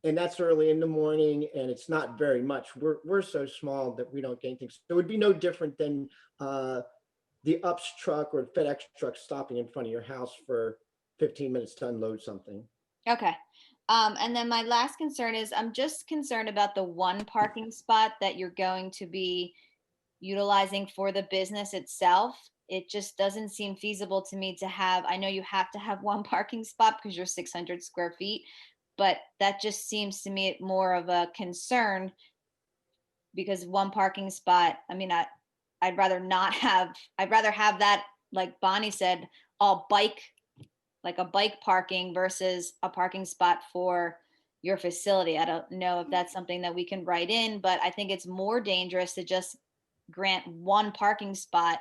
and that's early in the morning, and it's not very much. We're so small that we don't get anything. So it would be no different than the UPS truck or FedEx truck stopping in front of your house for 15 minutes to unload something. Okay. And then my last concern is I'm just concerned about the one parking spot that you're going to be utilizing for the business itself. It just doesn't seem feasible to me to have, I know you have to have one parking spot because you're 600 square feet, but that just seems to me more of a concern because one parking spot, I mean, I'd rather have that, like Bonnie said, all bike, like a bike parking versus a parking spot for your facility. I don't know if that's something that we can write in, but I think it's more dangerous to just grant one parking spot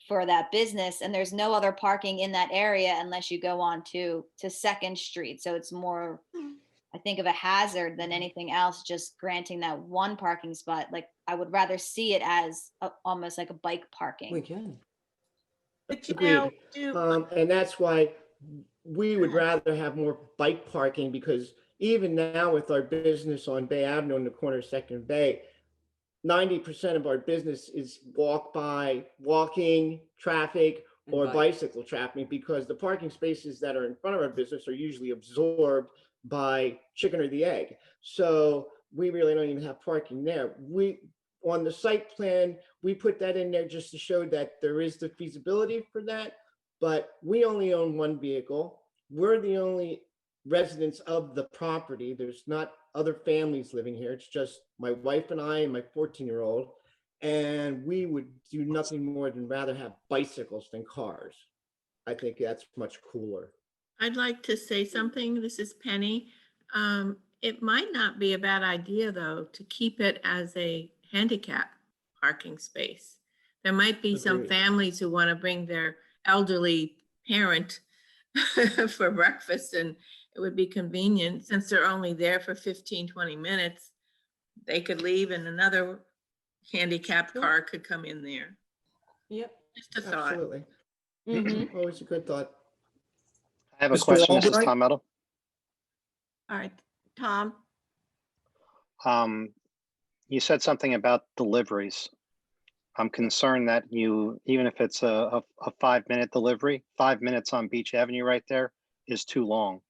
for that business, and there's no other parking in that area unless you go on to Second Street. So it's more, I think, of a hazard than anything else, just granting that one parking spot. Like, I would rather see it as almost like a bike parking. We can. But you Agreed. know, And that's why we would rather have more bike parking, because even now with our business on Bay Avenue in the corner of Second and Bay, 90% of our business is walking traffic or bicycle traffic, because the parking spaces that are in front of our business are usually absorbed by chicken or the egg. So we really don't even have parking there. On the site plan, we put that in there just to show that there is the feasibility for that, but we only own one vehicle. We're the only residents of the property. There's not other families living here. It's just my wife and I and my 14-year-old. And we would do nothing more than rather have bicycles than cars. I think that's much cooler. I'd like to say something. This is Penny. It might not be a bad idea, though, to keep it as a handicap parking space. There might be some Agreed. families who want to bring their elderly parent for breakfast, and it would be convenient since they're only there for 15, 20 minutes. They could leave and another handicapped car could come in there. Yep. Just a thought. Absolutely. Mhm. Always a good thought. I have a Mr. question. This is Albright? Tom Meadow. all right, Tom. You said something about deliveries. I'm concerned that even if it's a 5-minute delivery, 5 minutes on Beach Avenue right there is too long,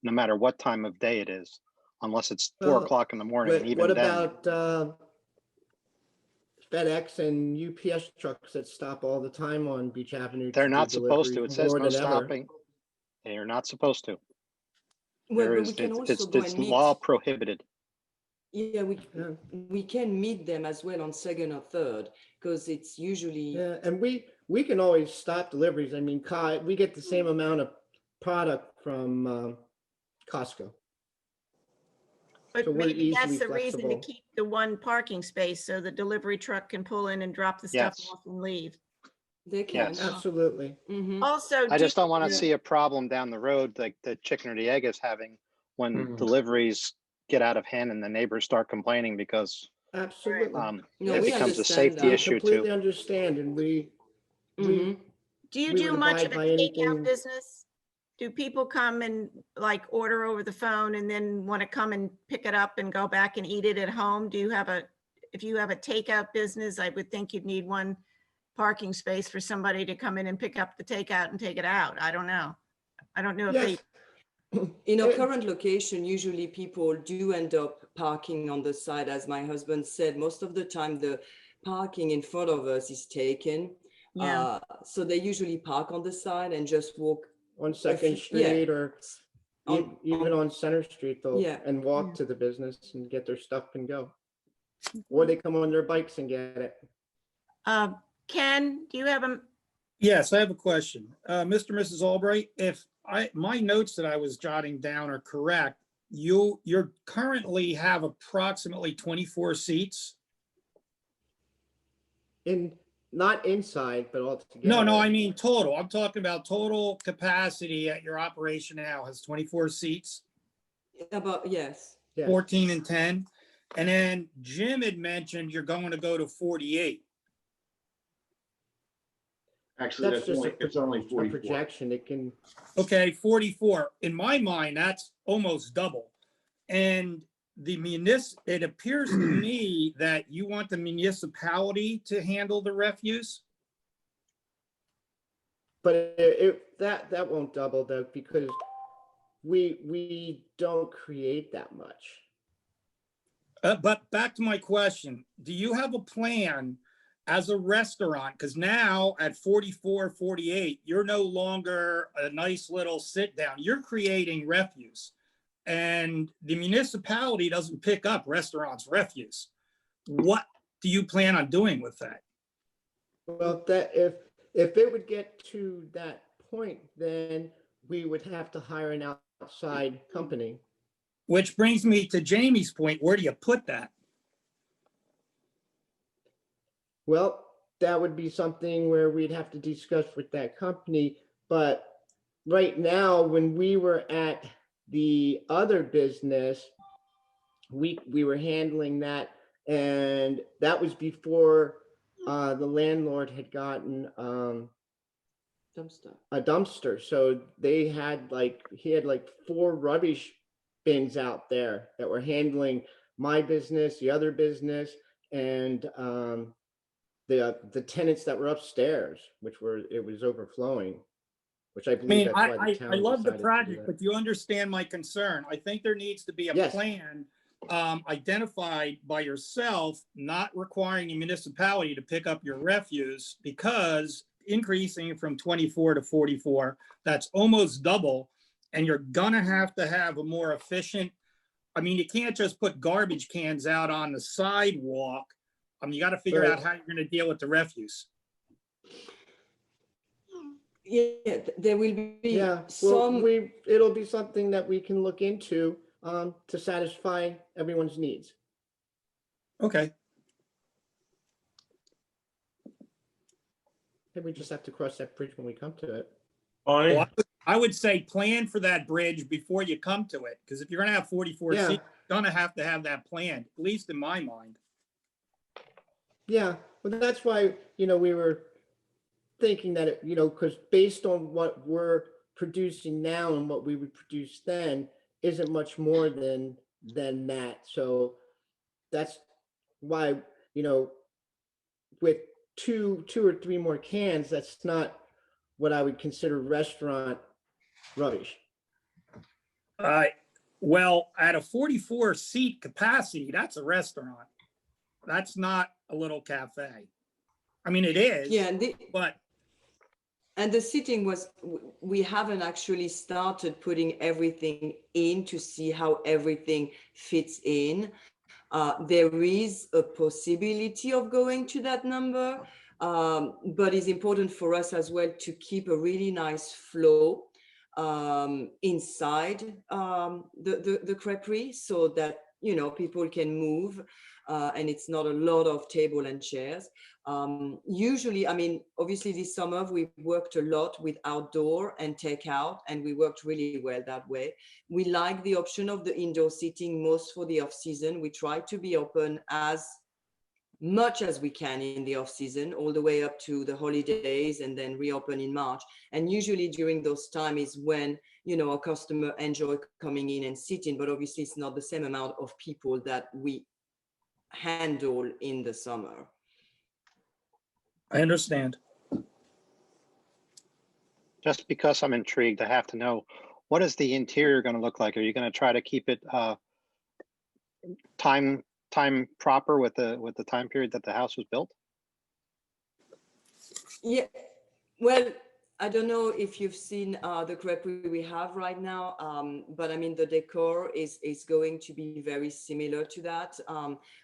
no matter what time of day it is, unless it's 4 o'clock in the morning. But Even what then, about FedEx and UPS trucks that stop all the time on Beach Avenue? they're to do not supposed to. It deliveries says more no than ever? stopping. They are not supposed to. Well, There but is, we can it's also go it's and meet. law prohibited. Yeah, we can meet them as well on second or third, because it's usually Yeah, and we can always stop deliveries. I mean, we get the same amount of product from Costco. But So we're maybe that's easily the reason to flexible. keep the one parking space so the delivery truck can pull in and drop the stuff Yes. off and leave. they can. Yes. Absolutely. Mhm. Also, I just don't want to Yeah. see a problem down the road like the chicken or the egg is having when deliveries get out of hand and the neighbors start complaining because Absolutely. No, it we becomes a understand safety that. issue Completely too. understand, and we Mhm. do you we do would much abide of a by takeout anything. business? Do people come and like order over the phone and then want to come and pick it up and go back and eat it at home? If you have a takeout business, I would think you'd need one parking space for somebody to come in and pick up the takeout and take it out. I don't know. I don't know if they, Yes. In our Eh, current location, usually people do end up parking on the side. As my husband said, most of the time the parking in front of us is taken. yeah. So they usually park on the side and just walk on Second yeah. Street or Even on Center Street, they'll Yeah. and walk to the business and get their stuff and go. Or they come on their bikes and get it. Ken, do you have a, Yes, I have a question. Mr. and Mrs. Albright, if my notes that I was jotting down are correct, you're currently have approximately 24 seats? Not inside, but all together. No, I mean total. I'm talking about total capacity at your operation now has 24 seats, Yes. 14 and 10. And then Jim had mentioned you're going to go to 48. Actually, That's just it's only a 44. projection. It can, Okay, 44. In my mind, that's almost double. And it appears to me that you want the municipality to handle the refuse. but that won't double though, because we don't create that much. But back to my question, do you have a plan as a restaurant? Because now at 44, 48, you're no longer a nice little sit down. You're creating refuse. And the municipality doesn't pick up restaurants' refuse. What do you plan on doing with that? Well, that if it would get to that point, then we would have to hire an outside company. Which brings me to Jamie's point, where do you put that? Well, that would be something where we'd have to discuss with that company. But right now, when we were at the other business, we were handling that, and that was before the landlord had gotten a dumpster. So he had like 4 rubbish bins out there that were handling my business, the other business, and the tenants that were upstairs, it was overflowing, which I I believe mean, that's why the town I love the decided to do project, that. but you understand my concern. I think there needs to be a Yes. plan identified by yourself, not requiring a municipality to pick up your refuse, because increasing from 24 to 44, that's almost double. And you're gonna have to have a more efficient, I mean, you can't just put garbage cans out on the sidewalk. You got to figure Right. out how you're going to deal with the refuse. Yeah, there will be Yeah, some. well, it'll be something that we can look into to satisfy everyone's needs. Okay. Maybe we just have to cross that bridge when we come to it. Well, I would say plan for that bridge before you come to it, because if you're going to have 44 Yeah. seats, you're going to have that planned, at least in my mind. Yeah, well, that's why, we were thinking that, because based on what we're producing now and what we would produce then isn't much more than that. So that's why, with two or three more cans, that's not what I would consider restaurant rubbish. Well, at a 44 seat capacity, that's a restaurant. That's not a little cafe. I mean, it is, Yeah, but. And the seating was, we haven't actually started putting everything in to see how everything fits in. There is a possibility of going to that number, but it's important for us as well to keep a really nice flow inside the creperie, so that people can move and it's not a lot of table and chairs. Usually, I mean, obviously this summer we worked a lot with outdoor and takeout, and we worked really well that way. We like the option of the indoor seating most for the off season. We try to be open as much as we can in the off season, all the way up to the holidays, and then reopen in March. And usually during those times is when our customer enjoy coming in and sitting, but obviously it's not the same amount of people that we handle in the summer. I understand. Just because I'm intrigued, I have to know, what is the interior going to look like? Are you going to try to keep it time proper with the time period that the house was built? Yeah, well, I don't know if you've seen the creperie we have right now, but I mean, the decor is going to be very similar to that.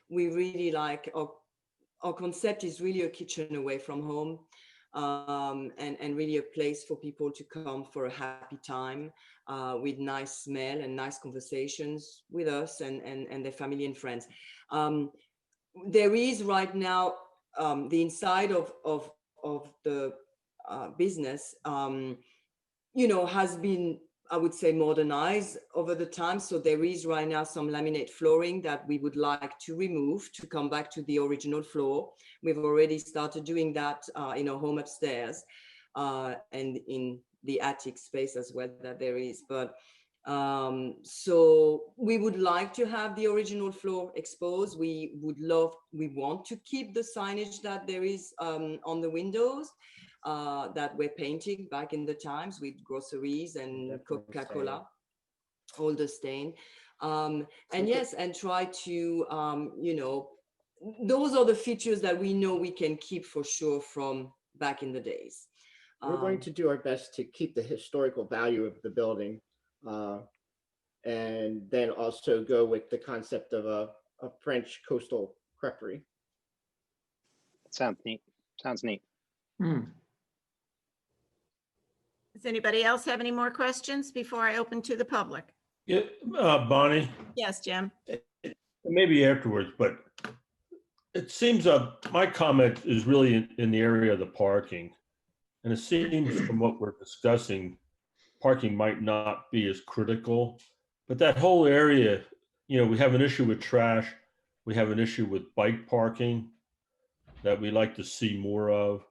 We really like, our concept is really a kitchen away from home, and really a place for people to come for a happy time with nice smell and nice conversations with us and their family and friends. There is right now the inside of the business, has been, I would say, modernized over the time. So there is right now some laminate flooring that we would like to remove to come back to the original floor. We've already started doing that in our home upstairs and in the attic space as well that there is. But so we would like to have the original floor exposed. We want to keep the signage that there is on the windows that we're painting back in the times with groceries and Coca-Cola, all the stain. And yes, and try to, those are the features that we know we can keep for sure from back in the days. We're going to do our best to keep the historical value of the building, and then also go with the concept of a French coastal creperie. Sounds neat. Sounds neat. Hmm. Does anybody else have any more questions before I open to the public? Yeah, Bonnie, Yes, Jim. maybe afterwards, but it seems my comment is really in the area of the parking. And it seems from what we're discussing, parking might not be as critical, but that whole area, we have an issue with trash. We have an issue with bike parking that we like to see more of.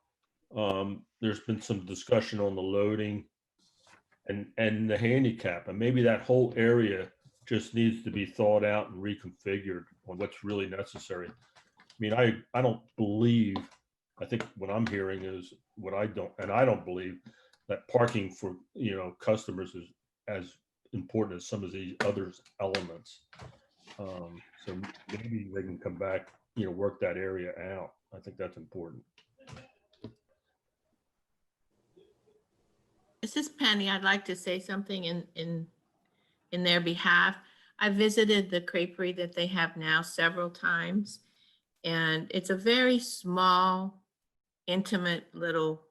There's been some discussion on the loading and the handicap, and maybe that whole area just needs to be thought out and reconfigured on what's really necessary. I mean, I don't believe, I think what I'm hearing is I don't believe that parking for, customers is as important as some of these other elements. So maybe they can come back, work that area out. I think that's important. This is Penny. I'd like to say something in their behalf. I visited the creperie that they have now several times, and it's a very small, intimate little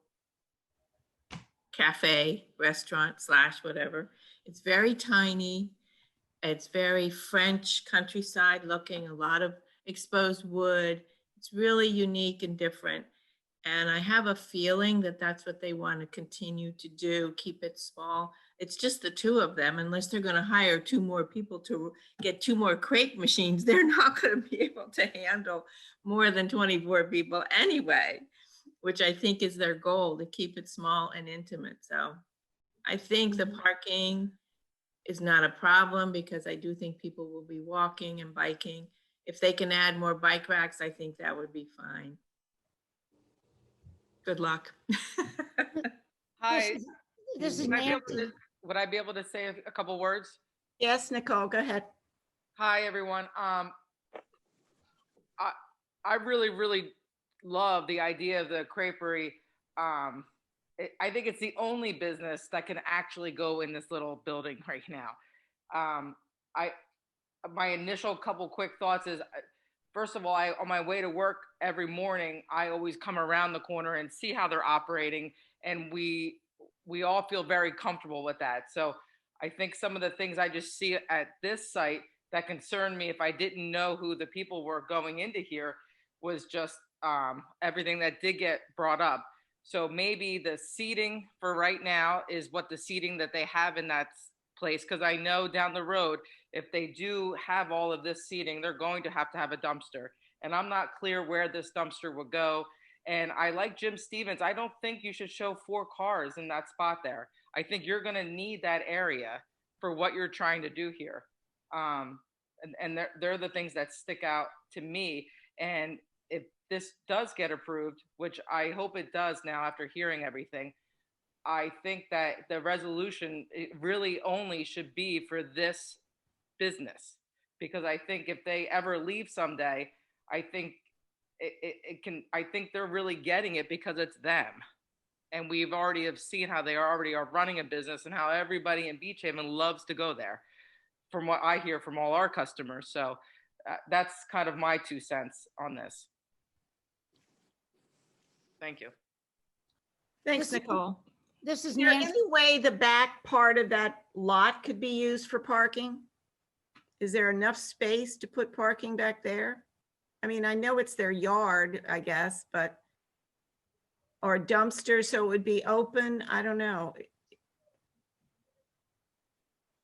cafe, restaurant / whatever. It's very tiny. It's very French countryside looking, a lot of exposed wood. It's really unique and different. And I have a feeling that that's what they want to continue to do, keep it small. It's just the two of them, unless they're going to hire 2 more people to get 2 more crepe machines. They're not going to be able to handle more than 24 people anyway, which I think is their goal, to keep it small and intimate. So I think the parking is not a problem, because I do think people will be walking and biking. If they can add more bike racks, I think that would be fine. Good luck. Hi. This is Would I be able Nancy. to- Would I be able to say a couple words? Yes, Nicole, go ahead. Hi, everyone. I really, really love the idea of the creperie. I think it's the only business that can actually go in this little building right now. My initial couple quick thoughts is, first of all, on my way to work every morning, I always come around the corner and see how they're operating, and we all feel very comfortable with that. So I think some of the things I just see at this site that concerned me, if I didn't know who the people were going into here, was just everything that did get brought up. So maybe the seating for right now is what the seating that they have in that place, because I know down the road, if they do have all of this seating, they're going to have a dumpster. And I'm not clear where this dumpster will go. And I like Jim Stevens. I don't think you should show 4 cars in that spot there. I think you're going to need that area for what you're trying to do here. And they're the things that stick out to me. And if this does get approved, which I hope it does now after hearing everything, I think that the resolution really only should be for this business. Because I think if they ever leave someday, I think I think they're really getting it because it's them. And we've already have seen how they already are running a business and how everybody in Beach Haven loves to go there, from what I hear from all our customers. So that's kind of my 2 cents on this. Thank you. Thanks, This is- Nicole. This is Is there Nancy. any way the back part of that lot could be used for parking? Is there enough space to put parking back there? I mean, I know it's their yard, I guess, but, or a dumpster, so it would be open. I don't know.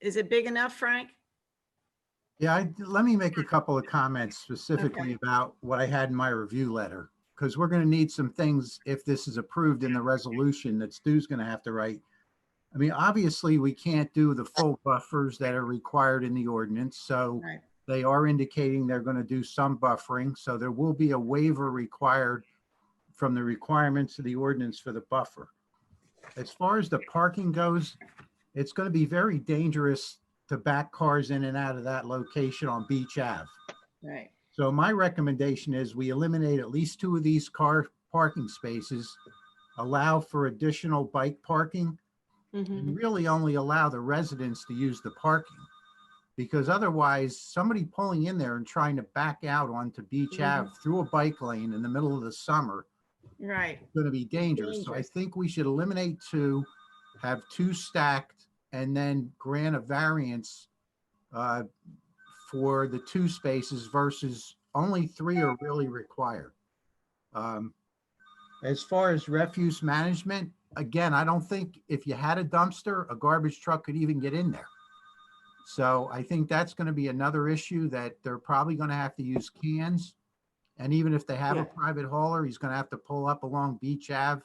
Is it big enough, Frank? Yeah, let me make a couple of comments specifically about what I had in my review letter, because we're going to need some things if this is approved in the resolution that Stu's going to have to write. I mean, obviously, we can't do the full buffers that are required in the ordinance, so Right. they are indicating they're going to do some buffering, so there will be a waiver required from the requirements of the ordinance for the buffer. As far as the parking goes, it's going to be very dangerous to back cars in and out of that location on Beach Ave. Right. So my recommendation is we eliminate at least 2 of these car parking spaces, allow for additional bike parking, and really only allow the residents to use the parking. Because otherwise, somebody pulling in there and trying to back out onto Beach Ave through a bike lane in the middle of the summer Right. is going to be dangerous. So I think we should eliminate 2, have 2 stacked, and then grant a variance for the 2 spaces versus only 3 are really required. As far as refuse management, again, I don't think if you had a dumpster, a garbage truck could even get in there. So I think that's going to be another issue, that they're probably going to have to use cans. And even if they have a private hauler, he's going to have to pull up along Beach Ave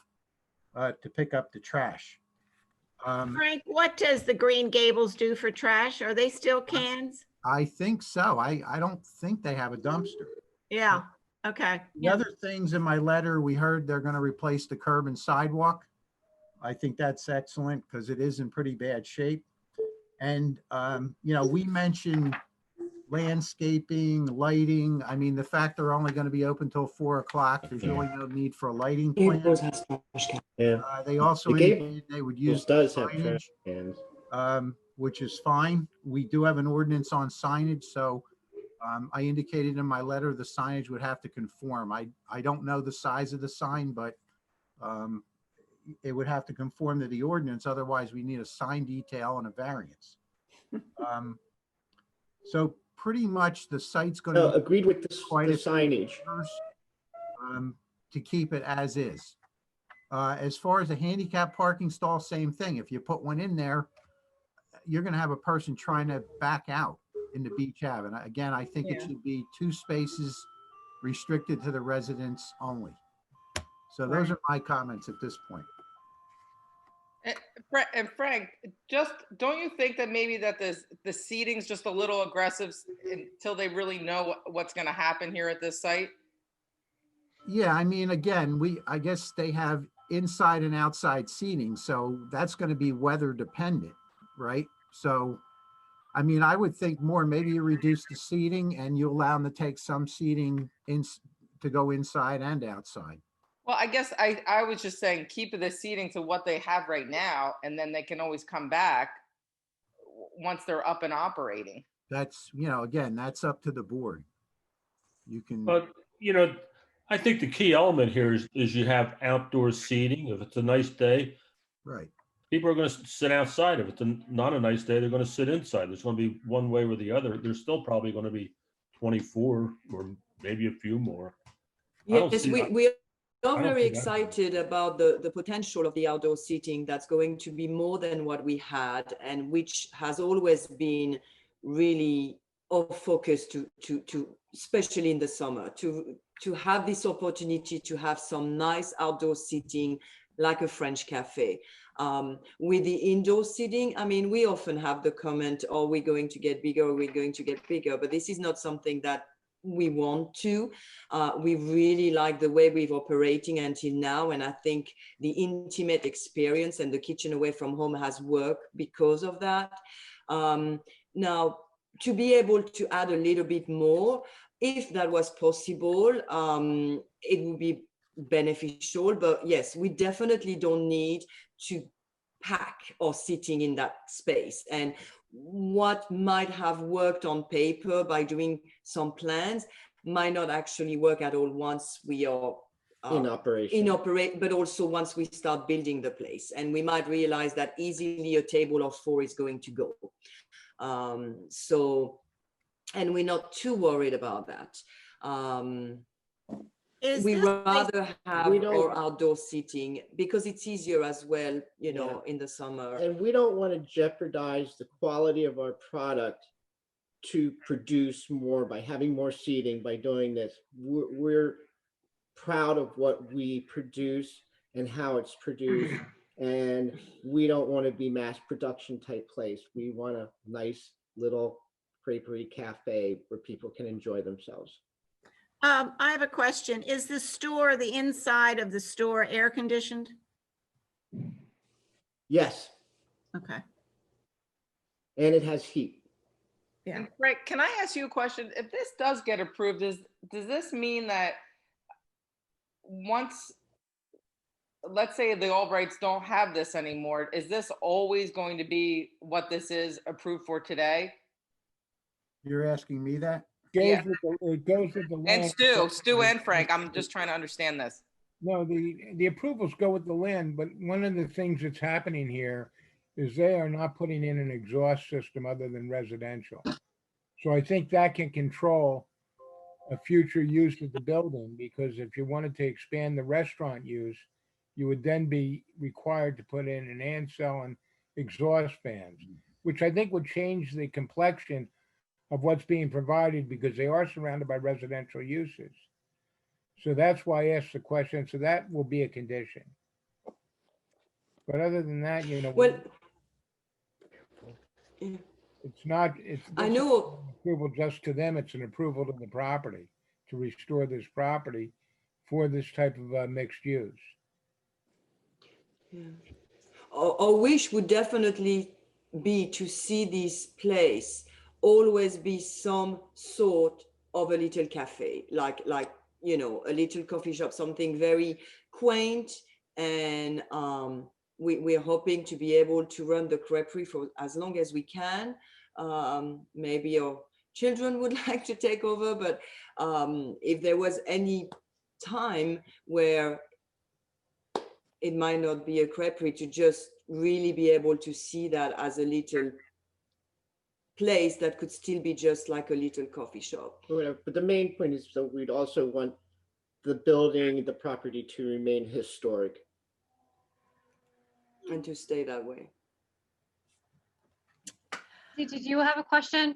to pick up the trash. Frank, what does the Green Gables do for trash? Are they still cans? I think so. I don't think they have a dumpster. Yeah. Okay. The other things in my letter, we heard they're going to replace the curb and sidewalk. I think that's excellent because it is in pretty bad shape. And, you know, we mentioned landscaping, lighting. I mean, the fact they're only going to be open till 4 o'clock, there's really no need for a lighting plan. Yeah. They also The Gables indicated they would use does have signage, trash cans. which is fine. We do have an ordinance on signage, so I indicated in my letter the signage would have to conform. I don't know the size of the sign, but it would have to conform to the ordinance. Otherwise, we need a sign detail and a variance. So pretty much the site's going to agreed with the quite a signage to keep it as is. As far as the handicap parking stall, same thing. If you put one in there, you're going to have a person trying to back out into Beach Ave. And again, I think it should be 2 spaces restricted to the residents only. So those are my comments at this point. And Frank, just don't you think that maybe that the seating's just a little aggressive until they really know what's going to happen here at this site? Yeah, I mean, again, I guess they have inside and outside seating, so that's going to be weather dependent, right? So, I mean, I would think more, maybe you reduce the seating and you allow them to take some seating to go inside and outside. Well, I guess I was just saying keep the seating to what they have right now, and then they can always come back once they're up and operating. That's, you know, again, that's up to the board. You can. But, you know, I think the key element here is you have outdoor seating. If it's a nice day, right, people are going to sit outside. If it's not a nice day, they're going to sit inside. There's going to be one way or the other. There's still probably going to be 24 or maybe a few more. Yes, we are very excited about the potential of the outdoor seating that's going to be more than what we had, and which has always been really of focus to especially in the summer, to have this opportunity to have some nice outdoor seating like a French cafe. With the indoor seating, I mean, we often have the comment, are we going to get bigger? Are we going to get bigger? But this is not something that we want to. We really like the way we've operating until now. And I think the intimate experience and the kitchen away from home has worked because of that. Now, to be able to add a little bit more, if that was possible, it would be beneficial. But yes, we definitely don't need to pack our seating in that space. And what might have worked on paper by doing some plans might not actually work at all once we are In operation. but also once we start building the place, and we might realize that easily a table of 4 is going to go. So, and we're not too worried about that. We rather have our outdoor seating because it's easier as well, you know, in the summer. And we don't want to jeopardize the quality of our product to produce more by having more seating, by doing this. We're proud of what we produce and how it's produced. And we don't want to be mass production type place. We want a nice little creperie cafe where people can enjoy themselves. I have a question. Is the store, the inside of the store, air conditioned? Yes. Okay. And it has heat. Yeah. Right. Can I ask you a question? If this does get approved, does this mean that once, let's say the Albrights don't have this anymore, is this always going to be what this is approved for today? You're asking me that? Yeah. It goes with the And land. Stu and Frank, I'm just trying to understand this. No, the approvals go with the land, but one of the things that's happening here is they are not putting in an exhaust system other than residential. So I think that can control a future use of the building, because if you wanted to expand the restaurant use, you would then be required to put in an Ansel and exhaust fans, which I think would change the complexion of what's being provided, because they are surrounded by residential uses. So that's why I asked the question. So that will be a condition. But other than that, you know, Well, it's not, it's I this know. isn't an approval just to them, it's an approval to the property, to restore this property for this type of mixed use. Yeah. Our wish would definitely be to see this place always be some sort of a little cafe, like you know, a little coffee shop, something very quaint. And we're hoping to be able to run the creperie for as long as we can. Maybe our children would like to take over, but if there was any time where it might not be a creperie, to just really be able to see that as a little place that could still be just like a little coffee shop. Or whatever. But the main point is that we'd also want the building, the property to remain historic. And to stay that way. Did you have a question?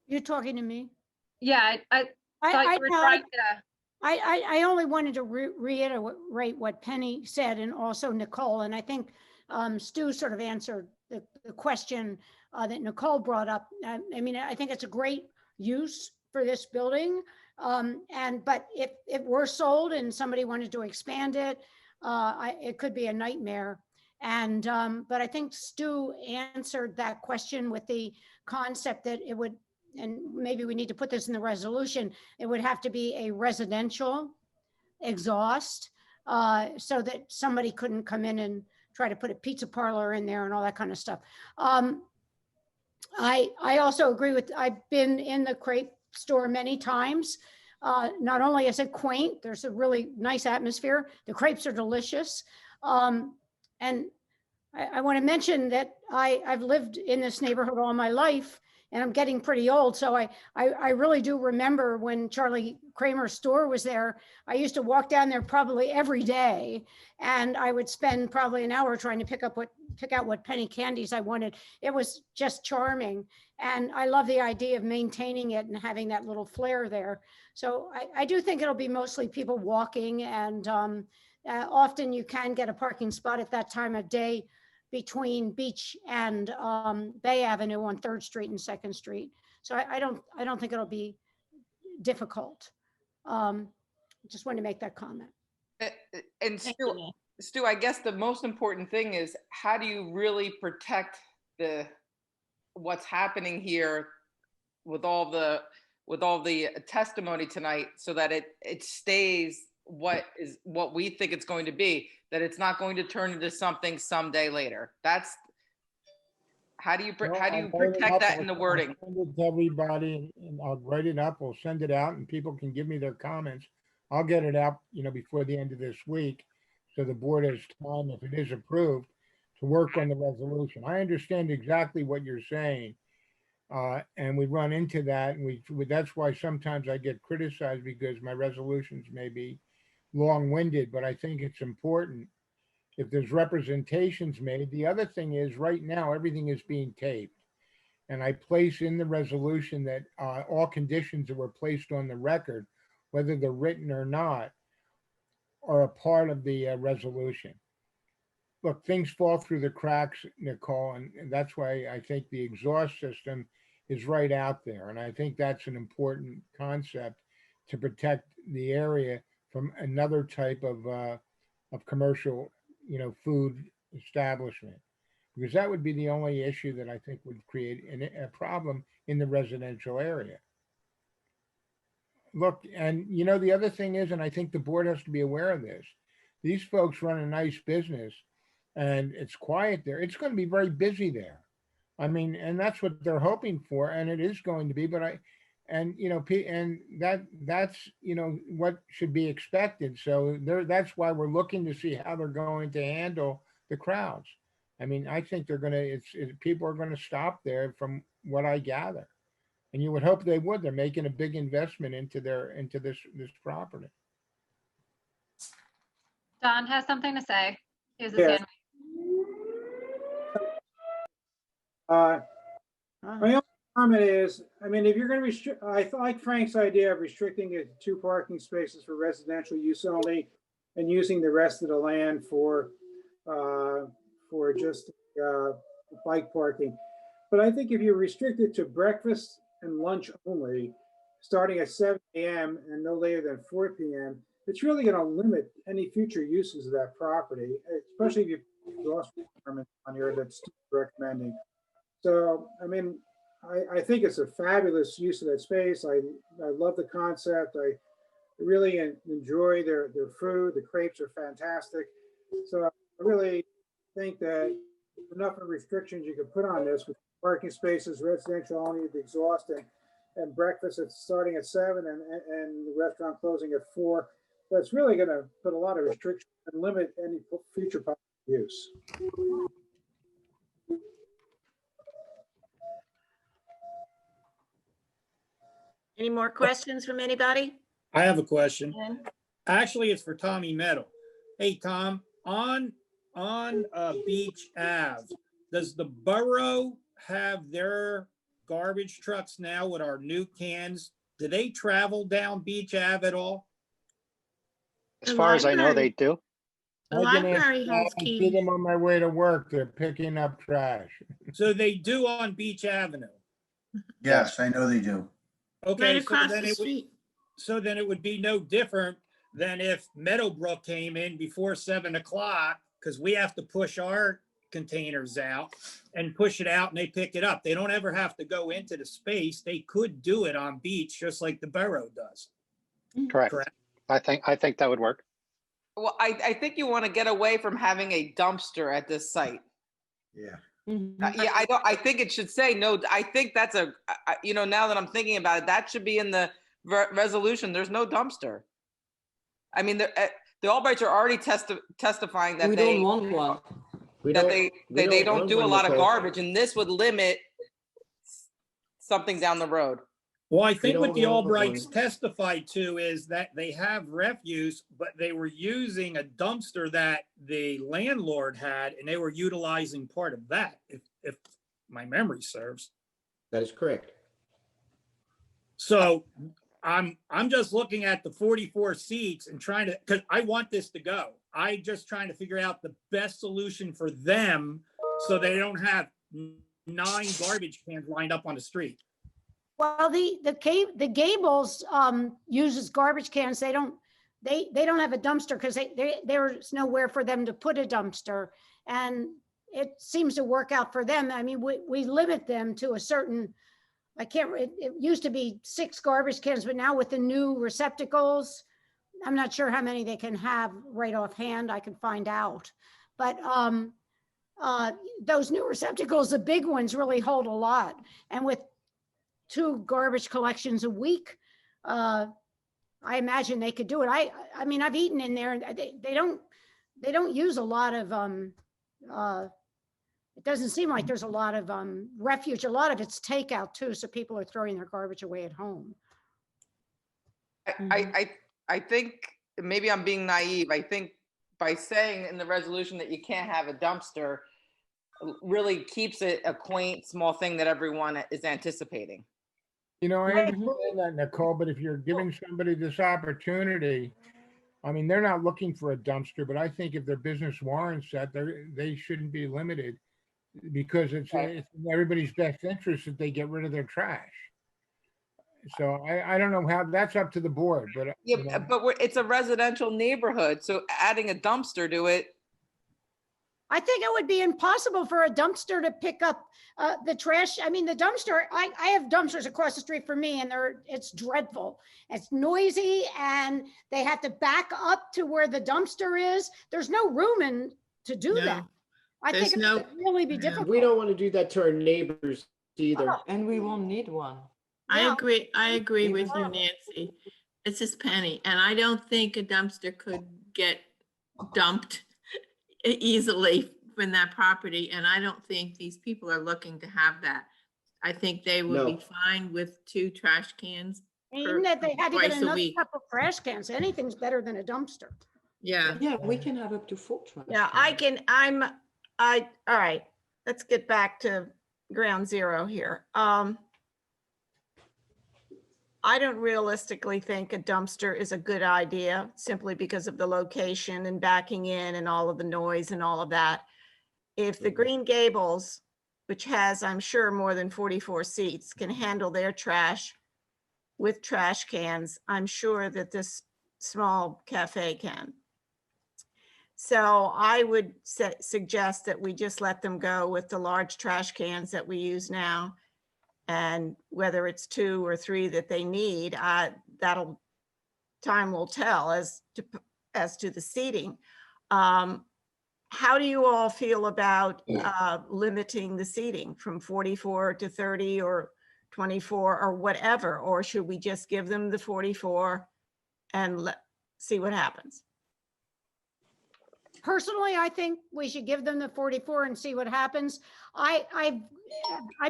You're talking to me? Yeah, I thought you were know, trying to. I only wanted to reiterate what Penny said, and also Nicole. And I think Stu sort of answered the question that Nicole brought up. I mean, I think it's a great use for this building. But if it were sold and somebody wanted to expand it, it could be a nightmare. And but I think Stu answered that question with the concept that it would, and maybe we need to put this in the resolution, it would have to be a residential exhaust, so that somebody couldn't come in and try to put a pizza parlor in there and all that kind of stuff. I also agree with, I've been in the crepe store many times. Not only is it quaint, there's a really nice atmosphere. The crepes are delicious. And I want to mention that I've lived in this neighborhood all my life, and I'm getting pretty old. So I really do remember when Charlie Kramer's store was there. I used to walk down there probably every day, and I would spend probably an hour trying to pick out what penny candies I wanted. It was just charming. And I love the idea of maintaining it and having that little flair there. So I do think it'll be mostly people walking, and often you can get a parking spot at that time of day between Beach and Bay Avenue on 3rd Street and 2nd Street. So I don't think it'll be difficult. Just wanted to make that comment. And Stu, I guess the most important thing is, how do you really protect what's happening here with all the with all the testimony tonight so that it stays what we think it's going to be, that it's not going to turn into something someday later. That's, how do you Well, protect I'll that in the wording? I'll send it to everybody and I'll write it up. We'll send it out and people can give me their comments. I'll get it out, before the end of this week. So the board has time, if it is approved, to work on the resolution. I understand exactly what you're saying. And we run into that, and that's why sometimes I get criticized because my resolutions may be long-winded, but I think it's important if there's representations made. The other thing is, right now, everything is being taped. And I place in the resolution that all conditions that were placed on the record, whether they're written or not, are a part of the resolution. Look, things fall through the cracks, Nicole, and that's why I think the exhaust system is right out there. And I think that's an important concept to protect the area from another type of commercial, food establishment. Because that would be the only issue that I think would create a problem in the residential area. Look, and the other thing is, and I think the board has to be aware of this, these folks run a nice business and it's quiet there. It's going to be very busy there. I mean, and that's what they're hoping for, and it is going to be, but that's what should be expected. So that's why we're looking to see how they're going to handle the crowds. I mean, I think people are going to stop there from what I gather. And you would hope they would. They're making a big investment into this property. Don has something to say. He has his Yes. hand. My only comment is, I mean, if you're going to restrict, I like Frank's idea of restricting it to 2 parking spaces for residential use only and using the rest of the land for just bike parking. But I think if you restrict it to breakfast and lunch only, starting at 7 a.m. and no later than 4 p.m., it's really going to limit any future uses of that property, especially if you put exhaust requirements on here that's recommending. So, I mean, I think it's a fabulous use of that space. I love the concept. I really enjoy their food. The crepes are fantastic. So I really think that enough of restrictions you could put on this with parking spaces, residential only, the exhaust, and breakfast it's starting at 7 and the restaurant closing at 4. That's really going to put a lot of restrictions and limit any future public use. Any more questions from anybody? I have a question. Ken? Actually, it's for Tommy Meadow. Hey, Tom, on Beach Ave, does the borough have their garbage trucks now with our new cans? Do they travel down Beach Ave at all? As far as I know, they do. The library has I see keys. them on my way to work. They're picking up trash. So they do on Beach Avenue. Yes, I know they do. Okay, Right across the street. So then it would be no different than if Meadowbrook came in before 7 o'clock, because we have to push our containers out and push it out and they pick it up. They don't ever have to go into the space. They could do it on Beach just like the borough does. Correct. I think that would work. Well, I think you want to get away from having a dumpster at this site. Yeah. Yeah, I think it should say no. I think that's now that I'm thinking about it, that should be in the resolution. There's no dumpster. I mean, the Albrights are already testifying that We don't want one. They don't do a lot of garbage, and this would limit something down the road. Well, I think what the Albrights testified to is that they have refuse, but they were using a dumpster that the landlord had, and they were utilizing part of that, if my memory serves. That is correct. So I'm just looking at the 44 seats and trying to, because I want this to go. I'm just trying to figure out the best solution for them so they don't have 9 garbage cans lined up on the street. Well, the Gables uses garbage cans. They don't have a dumpster because there's nowhere for them to put a dumpster, and it seems to work out for them. I mean, we limit them to a certain I can't, it used to be 6 garbage cans, but now with the new receptacles, I'm not sure how many they can have right offhand. I can find out. But those new receptacles, the big ones really hold a lot. And with 2 garbage collections a week, I imagine they could do it. I mean, I've eaten in there and they don't use a lot of, it doesn't seem like there's a lot of refuge. A lot of it's takeout too. So people are throwing their garbage away at home. I think maybe I'm being naive. I think by saying in the resolution that you can't have a dumpster really keeps it a quaint, small thing that everyone is anticipating. You know, I understand that, Nicole, but if you're giving somebody this opportunity, I mean, they're not looking for a dumpster, but I think if their business warrants that, they shouldn't be limited because it's in everybody's best interest that they get rid of their trash. So I don't know how, that's up to the board, but. Yeah, you know. but it's a residential neighborhood, so adding a dumpster to it. I think it would be impossible for a dumpster to pick up the trash. I mean, the dumpster, I have dumpsters across the street from me and it's dreadful. It's noisy and they have to back up to where the dumpster is. There's no room to do that. I think it would really be difficult. We don't want to do that to our neighbors either. And we won't need one. I agree with you, Nancy. It's just Penny, and I don't think a dumpster could get dumped easily from that property, and I don't think these people are looking to have that. I think they would be fine with 2 trash cans. Even that they had to get twice a another week. couple trash cans. Anything's better than a dumpster. Yeah. Yeah, we can have up to 4 trash. Yeah, all right, let's get back to ground zero here. I don't realistically think a dumpster is a good idea simply because of the location and backing in and all of the noise and all of that. If the Green Gables, which has, I'm sure, more than 44 seats, can handle their trash with trash cans, I'm sure that this small cafe can. So I would suggest that we just let them go with the large trash cans that we use now. And whether it's 2 or 3 that they need, time will tell as to the seating. How do you all feel about limiting the seating from 44 to 30 or 24 or whatever? Or should we just give them the 44 and see what happens? Personally, I think we should give them the 44 and see what happens. I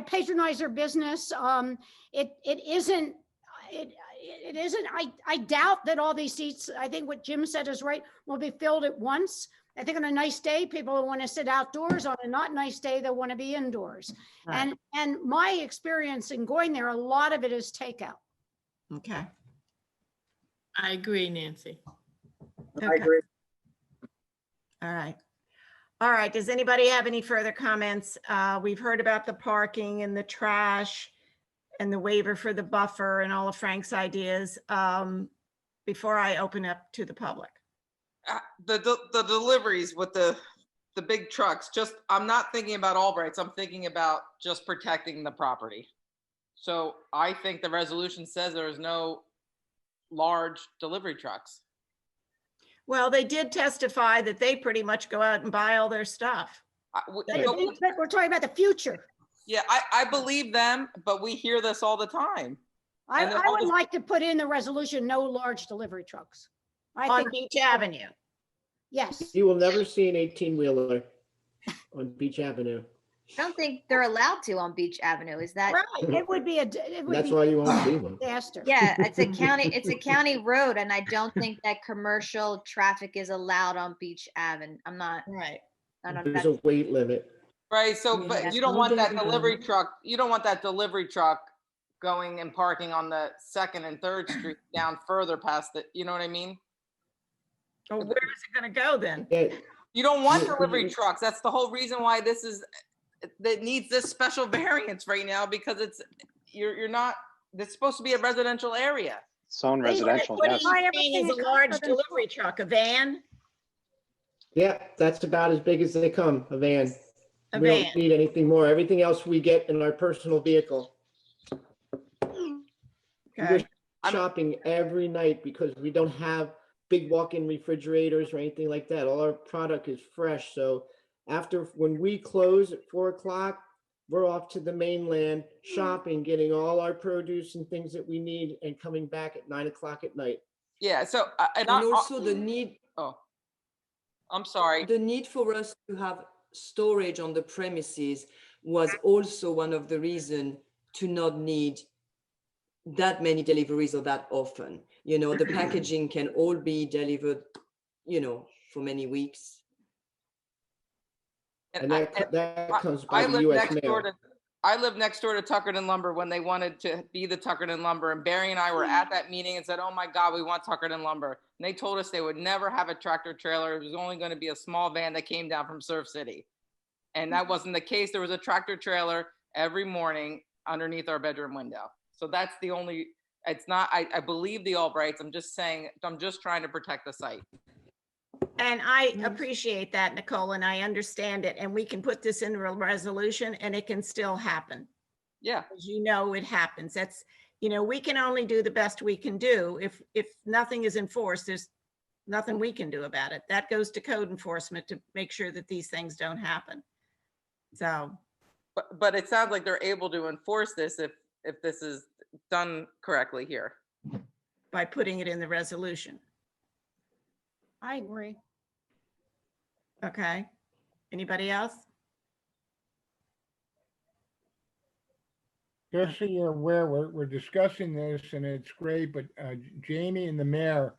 patronize their business. It isn't. I doubt that all these seats, I think what Jim said is right, will be filled at once. I think on a nice day, people will want to sit outdoors. On a not nice day, they'll want to be indoors. Right. And my experience in going there, a lot of it is takeout. Okay. I agree, Nancy. Okay. I agree. All right. All right. Does anybody have any further comments? We've heard about the parking and the trash and the waiver for the buffer and all of Frank's ideas. Before I open up to the public. The deliveries with the big trucks, I'm not thinking about Albrights. I'm thinking about just protecting the property. So I think the resolution says there is no large delivery trucks. Well, they did testify that they pretty much go out and buy all their stuff. We're talking about the future. Yeah, I believe them, but we hear this all the time. I would like to put in the resolution, no large delivery trucks. On Beach Avenue. Yes. You will never see an 18-wheeler on Beach Avenue. I don't think they're allowed to on Beach Avenue. Is that right? It would be That's why you won't see one. Disaster. Yeah, it's a county road, and I don't think that commercial traffic is allowed on Beach Avenue. I'm not right. There's a weight limit. Right. So, but you don't want that delivery truck. You don't want that delivery truck going and parking on the 2nd and 3rd Street down further past it. You know what I mean? Well, where is it going to go then? You don't want delivery trucks. That's the whole reason why that needs this special variance right now, because you're not, it's supposed to be a residential area. It's own residential. What Yes. are you saying is a large delivery truck, a van? Yeah, that's about as big as they come, a van. A We van. don't need anything more. Everything else we get in our personal vehicle. Okay. We're shopping every night because we don't have big walk-in refrigerators or anything like that. All our product is fresh. So when we close at 4 o'clock, we're off to the mainland shopping, getting all our produce and things that we need, and coming back at 9 o'clock at night. Yeah, so, And also the need, I'm sorry. the need for us to have storage on the premises was also one of the reasons to not need that many deliveries or that often. You know, the packaging can all be delivered, you know, for many weeks. And that comes by the live US next door mail. to I live next door to Tuckerton Lumber when they wanted to be the Tuckerton Lumber, and Barry and I were at that meeting and said, "Oh my God, we want Tuckerton Lumber." And they told us they would never have a tractor trailer. It was only going to be a small van that came down from Surf City, and that wasn't the case. There was a tractor trailer every morning underneath our bedroom window. So that's the only. It's not. I believe the Albrights. I'm just saying. I'm just trying to protect the site. And I appreciate that, Nicole, and I understand it. And we can put this in a resolution and it can still happen. Yeah. As you know, it happens. That's, you know, we can only do the best we can do. If nothing is enforced, there's nothing we can do about it. That goes to code enforcement to make sure that these things don't happen. So. But it sounds like they're able to enforce this if this is done correctly here. By putting it in the resolution. I agree. Okay. Anybody else? Just so you're aware, we're discussing this and it's great, but Jamie and the mayor,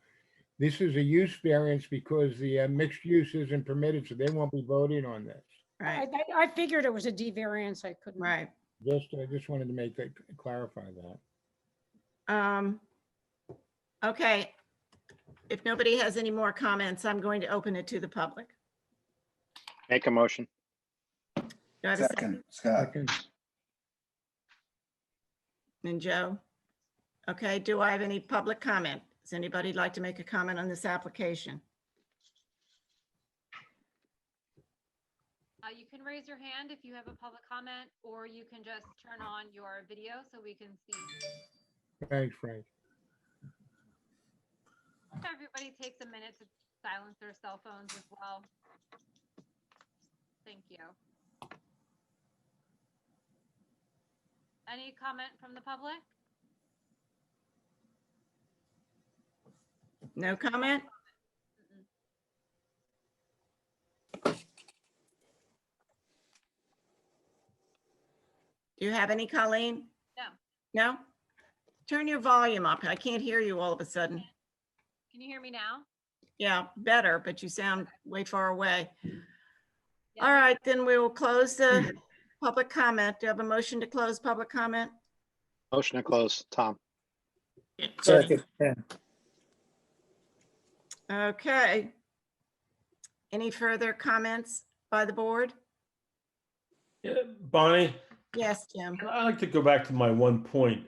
this is a use variance because the mixed use isn't permitted, so they won't be voting on this. Right. I figured it was a D variance. I couldn't. Right. I just wanted to make that, clarify that. Okay. If nobody has any more comments, I'm going to open it to the public. Make a motion. Do I have a second? Scott. And Joe? Okay, do I have any public comment? Does anybody like to make a comment on this application? You can raise your hand if you have a public comment, or you can just turn on your video so we can see. Thanks, Frank. Everybody takes a minute to silence their cell phones as well. Thank you. Any comment from the public? No comment? Do you have any, Colleen? No. No? Turn your volume up. I can't hear you all of a sudden. Can you hear me now? Yeah, better, but you sound way far away. All right, then we will close the public comment. Do you have a motion to close public comment? Motion to close, Tom. Second. Okay. Any further comments by the board? Yeah, Bonnie, Yes, Jim. I'd like to go back to my one point.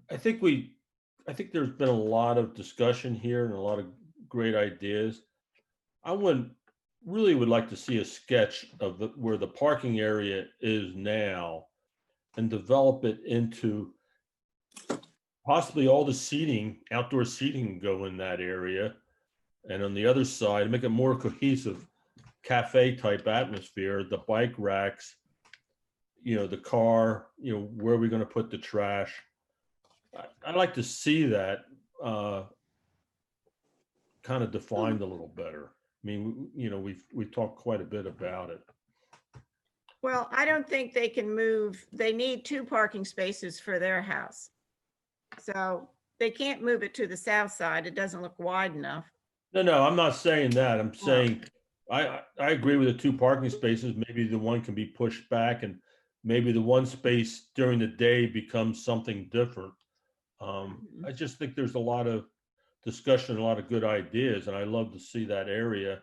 I think there's been a lot of discussion here and a lot of great ideas. I really would like to see a sketch of where the parking area is now and develop it into possibly all the seating, outdoor seating go in that area. And on the other side, make it more cohesive cafe type atmosphere, the bike racks, you know, the car, you know, where are we going to put the trash? I'd like to see that kind of defined a little better. I mean, you know, we've talked quite a bit about it. Well, I don't think they can move. They need 2 parking spaces for their house. So they can't move it to the south side. It doesn't look wide enough. No, I'm not saying that. I'm saying I agree with the 2 parking spaces. Maybe the one can be pushed back and maybe the one space during the day becomes something different. I just think there's a lot of discussion, a lot of good ideas, and I love to see that area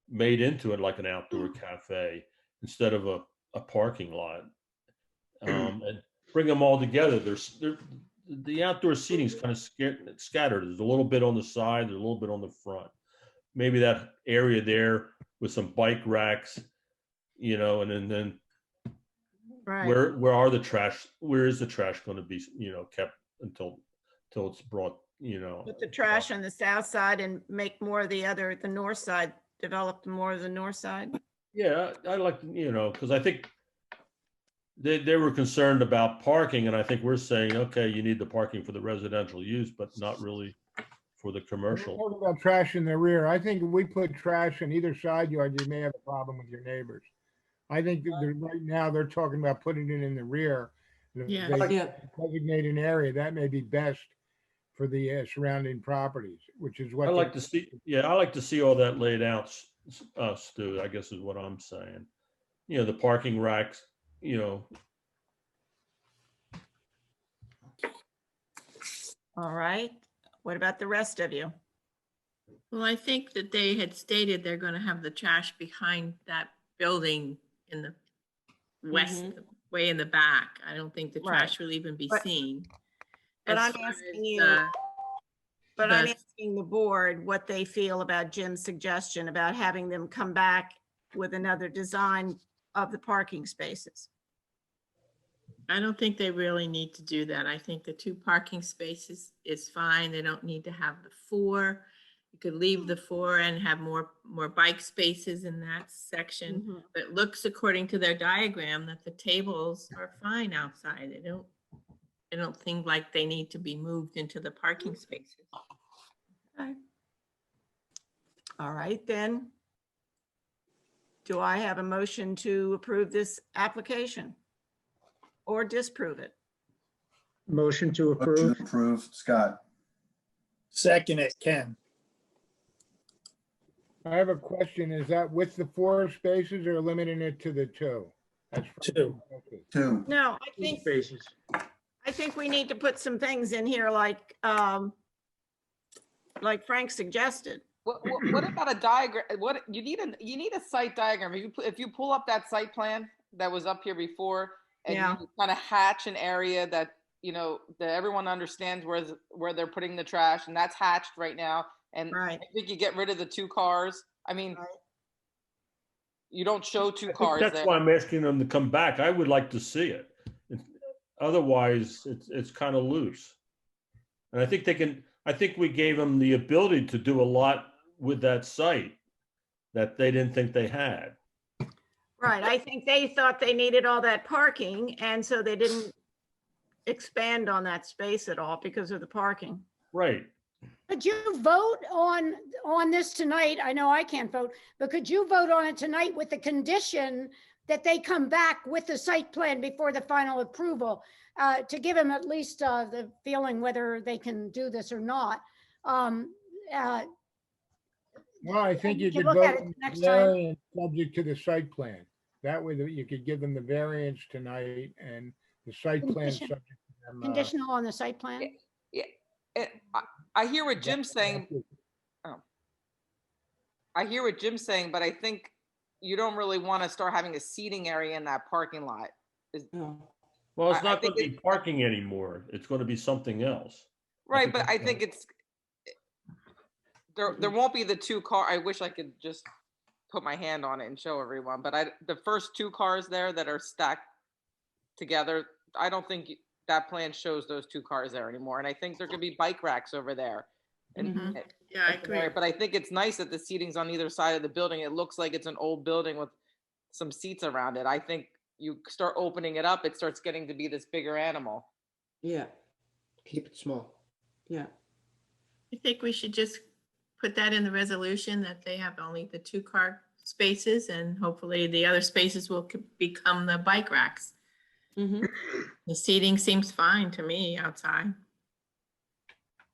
made into it like an outdoor cafe instead of a parking lot. And bring them all together. The outdoor seating is kind of scattered. There's a little bit on the side, there's a little bit on the front. Maybe that area there with some bike racks, you know, and then Right. where are the trash? Where is the trash going to be, you know, kept until it's brought, you know. Put the trash on the south side and make more of the north side, develop more of the north side. Yeah, I like, you know, because I think they were concerned about parking, and I think we're saying, okay, you need the parking for the residential use, but not really for the We're commercial. talking about trash in the rear. I think if we put trash in either side yard, you may have a problem with your neighbors. I think that right now they're talking about putting it in the rear. And if Yeah. they Yeah. designate an area, that may be best for the surrounding properties, which is what. I like to see, yeah, I like to see all that laid out, Stu, I guess is what I'm saying. You know, the parking racks, you know. All right. What about the rest of you? Well, I think that they had stated they're going to have the trash behind that building in the west, way in the back. I don't think the Right. trash will even be But- seen. But As I'm far asking as, you, but I'm the- asking the board what they feel about Jim's suggestion about having them come back with another design of the parking spaces. I don't think they really need to do that. I think the 2 parking spaces is fine. They don't need to have the 4. You could leave the 4 and have more bike spaces in that section. Mhm. But it looks, according to their diagram, that the tables are fine outside. They don't think like they need to be moved into the parking spaces. Okay. All right, then. Do I have a motion to approve this application? Or disprove it? Motion to Motion approve. to approve, Scott. Second it, Ken. I have a question. Is that with the 4 spaces or limiting it to the 2? That's 2. 2. No, Spaces. I think we need to put some things in here like Frank suggested. What about a diagram? What you need a site diagram. If you pull up that site plan that was up here before, and Yeah. you kind of hatch an area that that everyone understands where they're putting the trash, and that's hatched right now. And Right. I think you get rid of the 2 cars. I mean, Right. you don't show 2 I think cars that's there. why I'm asking them to come back. I would like to see it. Otherwise, it's kind of loose. And I think we gave them the ability to do a lot with that site that they didn't think they had. Right, I think they thought they needed all that parking, and so they didn't expand on that space at all because of the parking. Right. Could you vote on this tonight? I know I can't vote, but could you vote on it tonight with the condition that they come back with the site plan before the final approval, to give them at least the feeling whether they can do this or not? Well, I think you can could look vote at it on next the time. variance subject to the site plan. That way that you could give them the variance tonight and the site plan Condition- subject to them. Conditional on the site plan? I hear what Jim's saying. I hear what Jim's saying, but I think you don't really want to start having a seating area in that parking lot. Well, it's I not going think to be parking anymore. It's going to be something else. Right, but I think there won't be the 2 car. I wish I could just put my hand on it and show everyone, but the first 2 cars there that are stacked together, I don't think that plan shows those 2 cars there anymore. And I think there could be bike racks over there. And Yeah, I agree. But I think it's nice that the seating's on either side of the building. It looks like it's an old building with some seats around it. I think you start opening it up, it starts getting to be this bigger animal. Yeah. Keep it small. Yeah. I think we should just put that in the resolution that they have only the 2 car spaces, and hopefully the other spaces will become the bike racks. The seating seems fine to me outside.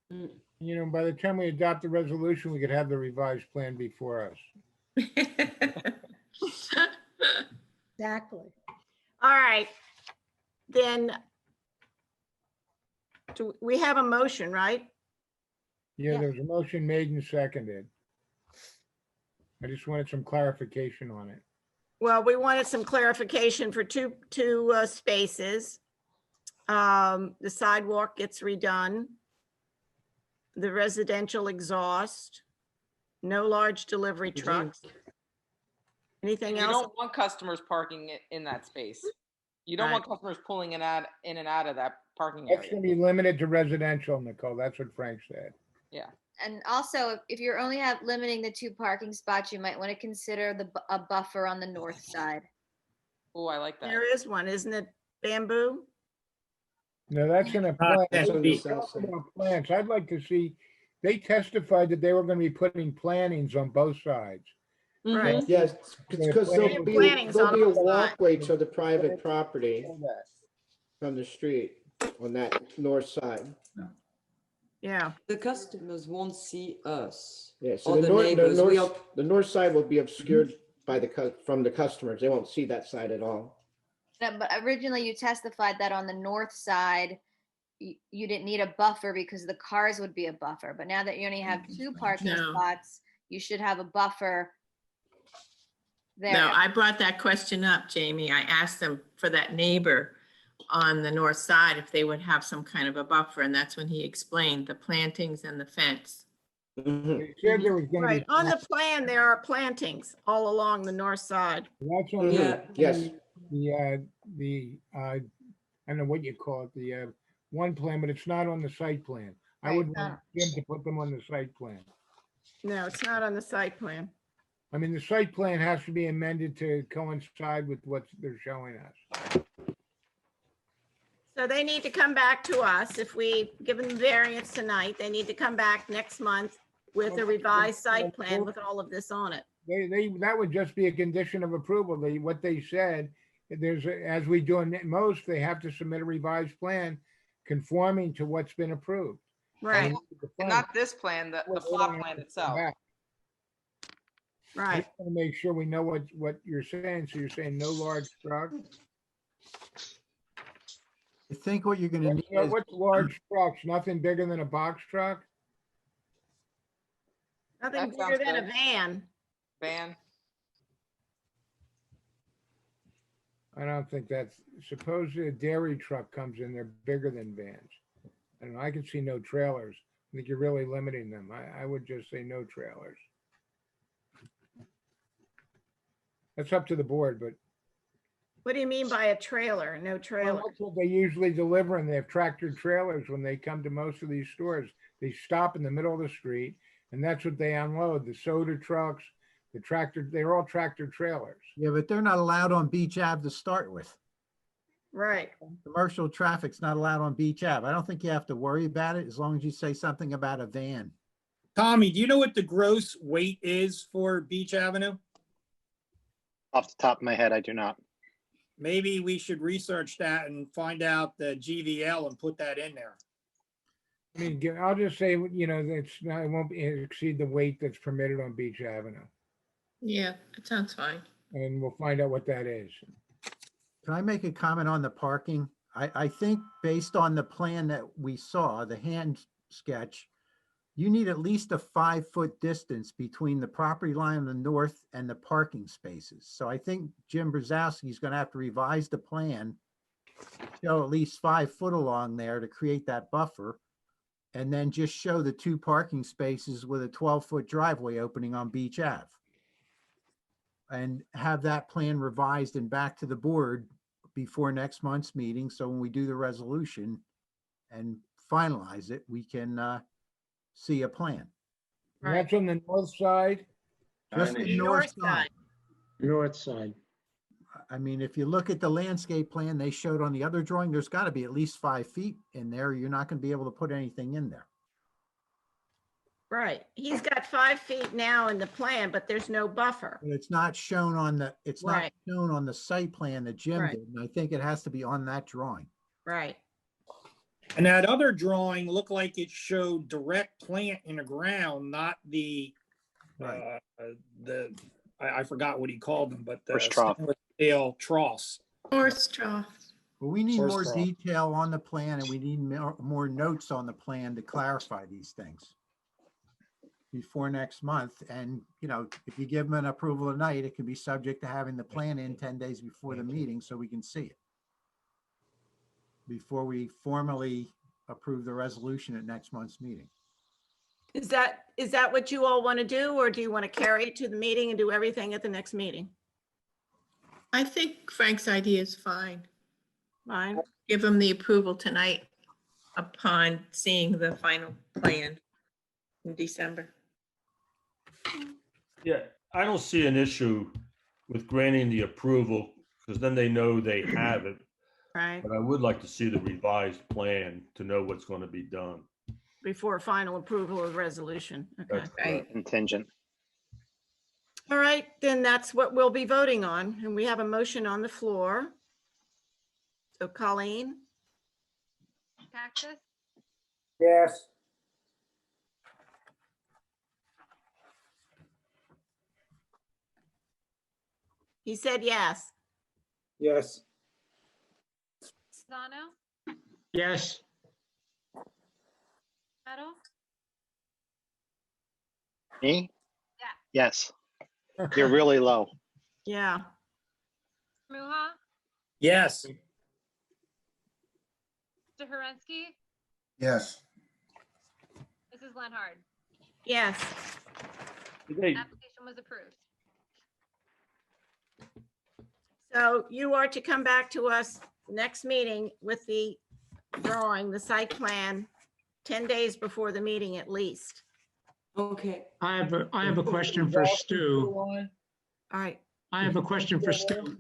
By the time we adopt the resolution, we could have the revised plan before us. Exactly. All right, then we have a motion, right? Yeah, Yeah. there's a motion made and seconded. I just wanted some clarification on it. Well, we wanted some clarification for two spaces. The sidewalk gets redone. The residential exhaust, no large delivery trucks. Anything You else? don't want customers parking in that space. You don't Right. want customers pulling in and out of that parking That's area. gonna be limited to residential, Nicole. That's what Frank said. Yeah. And also, if you're only limiting the 2 parking spots, you might want to consider a buffer on the north side. Oh, I like that. There is one, isn't it? Bamboo? No, that's in a Not plan. that They deep. talk about plants. I'd like to see, they testified that they were gonna be putting plantings on both sides. Right. Yes, because there'll be, Plantings there'll on be a both sides. walkway to the private property Show that. from the street on that north side. Yeah. The customers won't see us. Yeah, so Or the the north, neighbors. We are, the north side will be obscured by from the customers. They won't see that side at all. No, but originally you testified that on the north side, you didn't need a buffer because the cars would be a buffer. But now that you only have 2 parking No. spots, you should have a buffer there. No, I brought that question up, Jamie. I asked them for that neighbor on the north side if they would have some kind of a buffer, and that's when he explained the plantings and the fence. They said there was gonna Right. be. On the plan, there are plantings all along the north side. That's on Yeah. Yes. I don't know what you call it, the one plan, but it's not on the site plan. I Right, would it's want Jim to put them on the site plan. No, it's not on the site plan. I mean, the site plan has to be amended to coincide with what they're showing us. So they need to come back to us. If we give them variance tonight, they need to come back next month with a revised site plan with all of this on it. That would just be a condition of approval. What they said, as we do in most, they have to submit a revised plan conforming to what's been approved. Right, And not this plan, the plot plan itself. I right. just want to make sure we know what you're saying. So you're saying no large truck? I think what you're gonna need is, What's large trucks? Nothing bigger than a box truck? Nothing That sounds bigger than a good. van. Van. I don't think that's, suppose a dairy truck comes in, they're bigger than vans. I don't know, I can see no trailers. I think you're really limiting them. I would just say no trailers. That's up to the board, but What do you mean by a trailer? No well, trailer? that's what they usually deliver, and they have tractor trailers when they come to most of these stores. They stop in the middle of the street, and that's what they unload. The soda trucks, the tractor, they're all tractor trailers. yeah, but they're not allowed on Beach Ave to start with. Right. Commercial traffic's not allowed on Beach Ave. I don't think you have to worry about it as long as you say something about a van. Tommy, do you know what the gross weight is for Beach Avenue? Off the top of my head, I do not. Maybe we should research that and find out the GVL and put that in there. I mean, I'll just say, it's not, it won't exceed the weight that's permitted on Beach Avenue. Yeah, that sounds fine. And we'll find out what that is. Can I make a comment on the parking? I think based on the plan that we saw, the hand sketch, you need at least a 5-foot distance between the property line on the north and the parking spaces. So I think Jim Brzezowski is going to have to revise the plan, show at least 5 foot along there to create that buffer, and then just show the 2 parking spaces with a 12-foot driveway opening on Beach Ave. And have that plan revised and back to the board before next month's meeting. So when we do the resolution and finalize it, we can see a plan. And that's on the north side. Just the north side. North side. I mean, if you look at the landscape plan they showed on the other drawing, there's got to be at least 5 feet in there. You're not going to be able to put anything in there. Right. He's got 5 feet now in the plan, but there's no buffer. But it's not shown on the, it's not Right. shown on the site plan that Jim Right. did. And I think it has to be on that drawing. Right. And that other drawing looked like it showed direct plant in the ground, not the, Right. I forgot what he called them, but the Horse trough. stainless steel troughs. Horse trough. But we need Horse more trough. detail on the plan and we need more notes on the plan to clarify these things before next month. And, if you give them an approval tonight, it can be subject to having the plan in 10 days before the meeting so we can see it before we formally approve the resolution at next month's meeting. Is that what you all want to do, or do you want to carry it to the meeting and do everything at the next meeting? I think Frank's idea is fine. Fine. Give them the approval tonight upon seeing the final plan in December. Yeah, I don't see an issue with granting the approval because then they know they have it. Right. But I would like to see the revised plan to know what's going to be done. Before final approval of resolution. Okay. That's correct. Contingent. All right, then that's what we'll be voting on. And we have a motion on the floor. So Colleen, Cactus, Yes. he said yes. Yes. Sano, Yes, Meadow, Me? Yeah. Yes. You're really low. Yeah. Muha, Yes. Mr. Herensky, Yes. Mrs. Lenhard. Yes. Hey, Application was approved. So you are to come back to us next meeting with the drawing, the site plan, 10 days before the meeting at least. Okay. I have a question for Stu. All right. I have a question for Stu.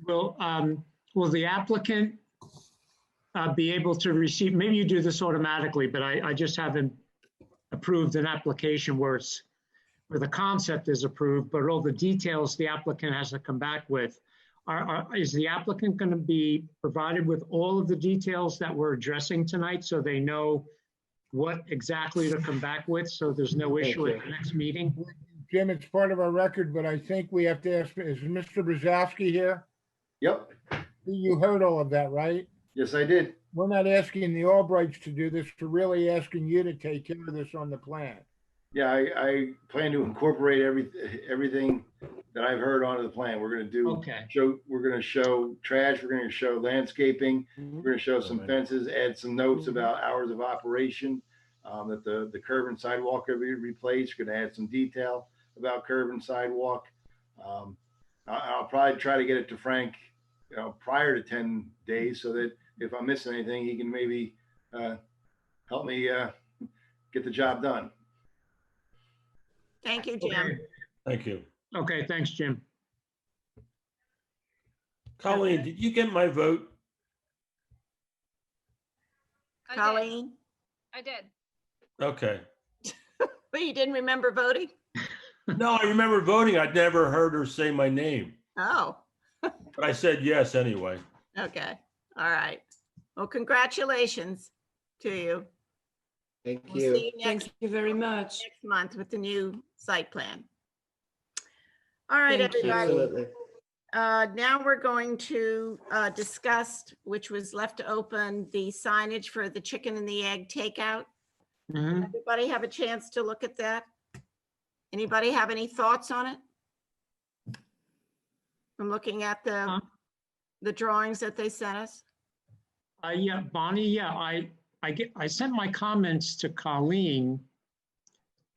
Will the applicant be able to receive, maybe you do this automatically, but I just haven't approved an application where the concept is approved, but all the details the applicant has to come back with. Is the applicant going to be provided with all of the details that we're addressing tonight so they know what exactly to come back with, so there's no issue at the next meeting? Jim, it's part of our record, but I think we have to ask, is Mr. Brzezowski here? Yep. You heard all of that, right? Yes, I did. We're not asking the Albrights to do this, we're really asking you to take care of this on the plan. Yeah, I plan to incorporate everything that I've heard onto the plan. We're gonna do, Okay. we're gonna show trash, we're gonna show landscaping, we're gonna show some fences, add some notes about hours of operation, that the curb and sidewalk will be replaced. We're gonna add some detail about curb and sidewalk. I'll probably try to get it to Frank, prior to 10 days so that if I'm missing anything, he can maybe help me get the job done. Thank you, Jim. Okay. thank you. Okay, thanks, Jim. Colleen, did you get my vote? I did. Colleen, I did. Okay. but you didn't remember voting? No, I remember voting. I'd never heard her say my name, Oh, but I said yes anyway. okay. All right. Well, congratulations to you. Thank We'll you. see you Thank next you very much. month with the new site plan. All right, Thank you. everybody. Absolutely. Now we're going to discuss, which was left open, the signage for the chicken and the egg takeout. Mhm. Everybody have a chance to look at that? Anybody have any thoughts on it? I'm looking at the drawings that they sent us. Yeah, Bonnie, yeah, I sent my comments to Colleen.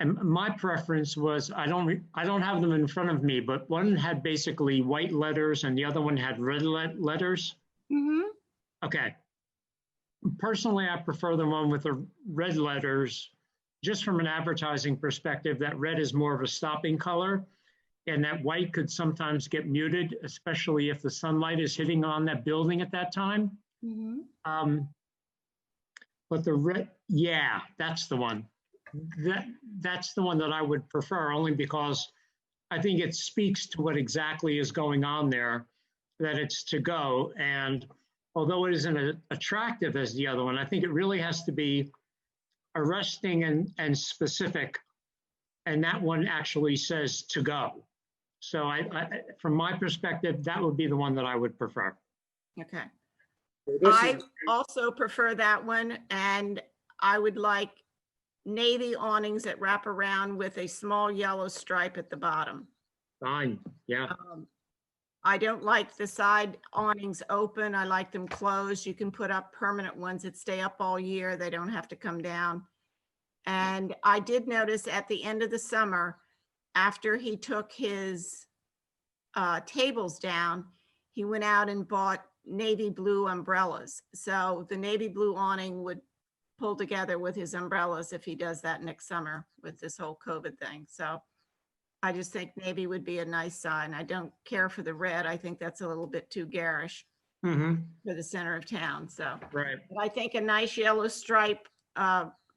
And my preference was, I don't have them in front of me, but one had basically white letters and the other one had red letters. Mm-hmm. Okay. Personally, I prefer the one with the red letters, just from an advertising perspective. That red is more of a stopping color, and that white could sometimes get muted, especially if the sunlight is hitting on that building at that time. Mm-hmm. But the red, yeah, that's the one. That's the one that I would prefer, only because I think it speaks to what exactly is going on there, that it's to go. And although it isn't as attractive as the other one, I think it really has to be arresting and specific. And that one actually says to go. So from my perspective, that would be the one that I would prefer. Okay. This I is, also prefer that one, and I would like navy awnings that wrap around with a small yellow stripe at the bottom. Fine, yeah. I don't like the side awnings open. I like them closed. You can put up permanent ones that stay up all year. They don't have to come down. And I did notice at the end of the summer, after he took his tables down, he went out and bought navy blue umbrellas. So the navy blue awning would pull together with his umbrellas if he does that next summer with this whole COVID thing. So I just think navy would be a nice sign. I don't care for the red. I think that's a little bit too garish Mm-hmm. for the center of town. So Right. but I think a nice yellow stripe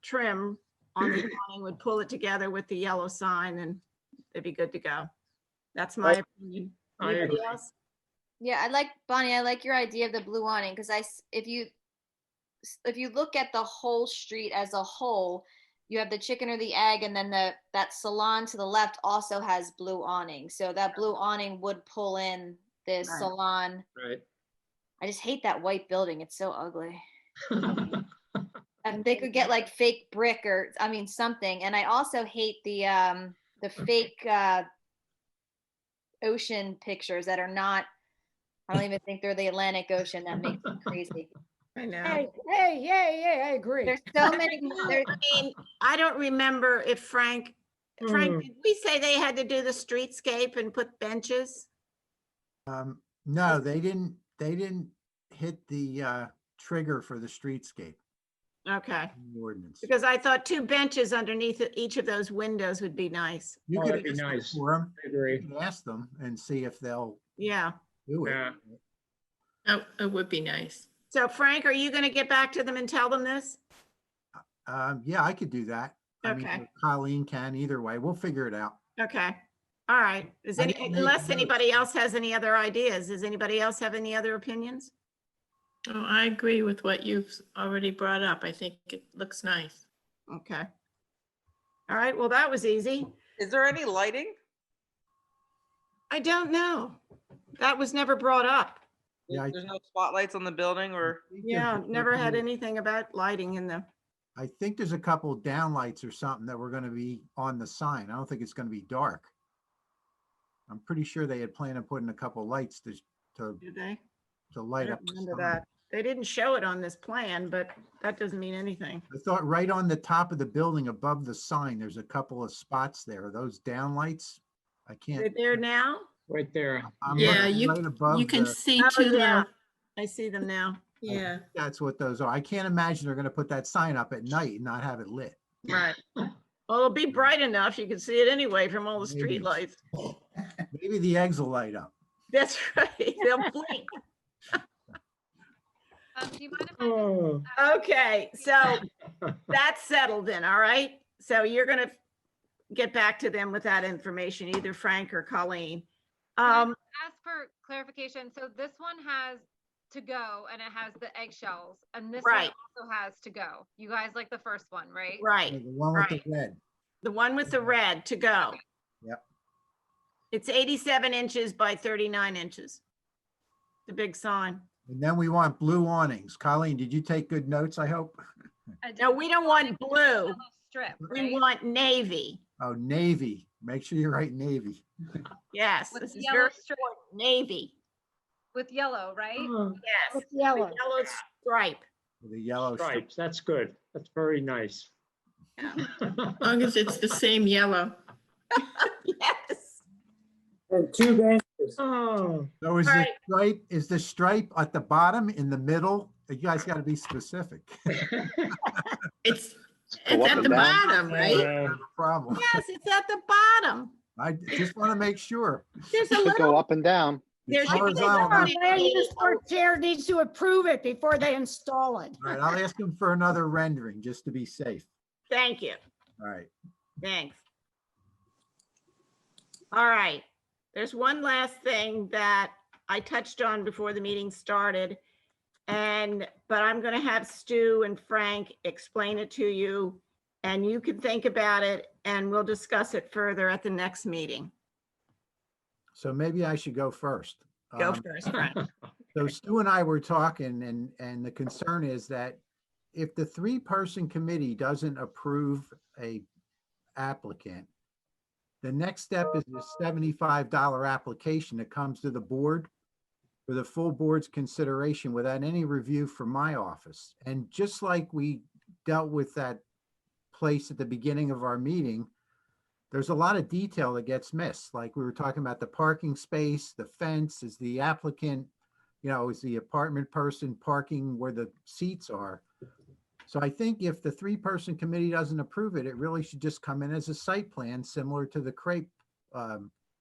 trim on the awning would pull it together with the yellow sign and it'd be good to go. That's my opinion. I Anybody agree. else? Yeah, I like Bonnie. I like your idea of the blue awning because if you look at the whole street as a whole, you have the chicken or the egg, and then that salon to the left also has blue awning. So that blue awning would pull in the salon. Right. I just hate that white building. It's so ugly. And they could get like fake brick or something. And I also hate the fake ocean pictures that are not. I don't even think they're the Atlantic Ocean. That makes me crazy. I know. Hey, I agree. There's so many. I mean, I don't remember if Frank, did we say they had to do the streetscape and put benches? No, they didn't hit the trigger for the streetscape Okay, ordinance. because I thought 2 benches underneath each of those windows would be nice. You Oh, could that'd be ask them nice. for 'em. I agree. You can ask them and see if they'll Yeah. do it. Yeah. Oh, it would be nice. So Frank, are you going to get back to them and tell them this? Yeah, I could do that. I mean, Okay. or Colleen can, either way. We'll figure it out. Okay. All right. I didn't make Unless notes. anybody else has any other ideas, does anybody else have any other opinions? Oh, I agree with what you've already brought up. I think it looks nice. Okay. All right. Well, that was easy. Is there any lighting? I don't know. That was never brought up. Yeah, There's no spotlights on the building or? Yeah, never had anything about lighting in the, I think there's a couple of downlights or something that were going to be on the sign. I don't think it's going to be dark. I'm pretty sure they had planned on putting a couple of lights to did they? light I up. don't the remember sign. that. They didn't show it on this plan, but that doesn't mean anything. I thought right on the top of the building above the sign, there's a couple of spots there. Are those downlights? I They're can't. there now? Right there. I'm Yeah, looking right above you can the- see Oh, to yeah. the, I see them now. yeah. That's what those are. I can't imagine they're going to put that sign up at night and not have it lit. Right. Well, it'll be bright enough. You can see it anyway from all the Maybe. street lights. Maybe the eggs will light up. That's right. They'll blink. Do you mind if I Okay, so that's settled then, all right? So you're gonna get back to them with that information, either Frank or Colleen. ask for clarification? So this one has to go and it has the eggshells, and this Right. one also has to go. You guys like the first one, right? Right, The one with right. the red. The one with the red to go. Yep. It's 87 inches by 39 inches. The big sign. And then we want blue awnings. Colleen, did you take good notes, I hope? No, we don't want blue. Yellow strip, We right? want navy. Oh, navy. Make sure you write navy. Yes, With this is yellow very strip. important. Navy. With yellow, right? Yes. With with yellow. Yellow stripe. With a yellow stripe. Stripes, that's good. That's very nice. As long as it's the same yellow. Yes. And 2 benches. Oh, So is All the right. stripe, is the stripe at the bottom, in the middle? You guys got to be specific. It's Go up at and the down. bottom, right? yeah. Problem. Yes, it's at the bottom. I just want to make sure. There's a Could little, go up and down. there's It's a horizontal, little not- Land use board chair needs to approve it before they install it. All right, I'll ask them for another rendering just to be safe. Thank you. All right. Thanks. All right. There's one last thing that I touched on before the meeting started. But I'm going to have Stu and Frank explain it to you, and you can think about it and we'll discuss it further at the next meeting. So maybe I should go first. Go first, Frank. So Stu and I were talking, and the concern is that if the 3-person committee doesn't approve a applicant, the next step is a $75 application that comes to the board for the full board's consideration without any review from my office. And just like we dealt with that place at the beginning of our meeting, there's a lot of detail that gets missed. Like we were talking about the parking space, the fence, is the applicant is the apartment person parking where the seats are? So I think if the 3-person committee doesn't approve it, it really should just come in as a site plan similar to the crepe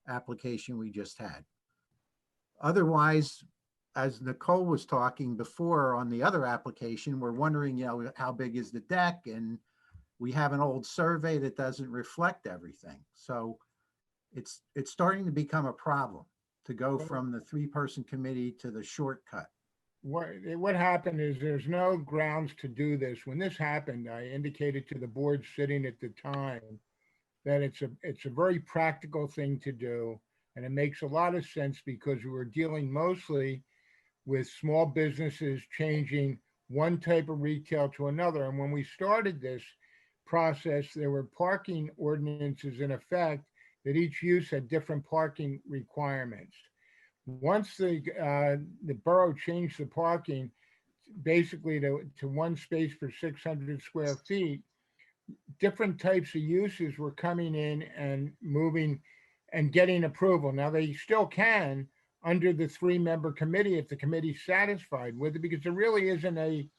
application we just had. Otherwise, as Nicole was talking before on the other application, we're wondering, how big is the deck? And we have an old survey that doesn't reflect everything. So it's starting to become a problem to go from the 3-person committee to the shortcut. What happened is there's no grounds to do this. When this happened, I indicated to the board sitting at the time that it's a very practical thing to do. And it makes a lot of sense because we were dealing mostly with small businesses changing one type of retail to another. And when we started this process, there were parking ordinances in effect that each use had different parking requirements. Once the borough changed the parking basically to one space per 600 square feet, different types of uses were coming in and moving and getting approval. Now they still can under the 3-member committee if the committee's satisfied with it, because there really isn't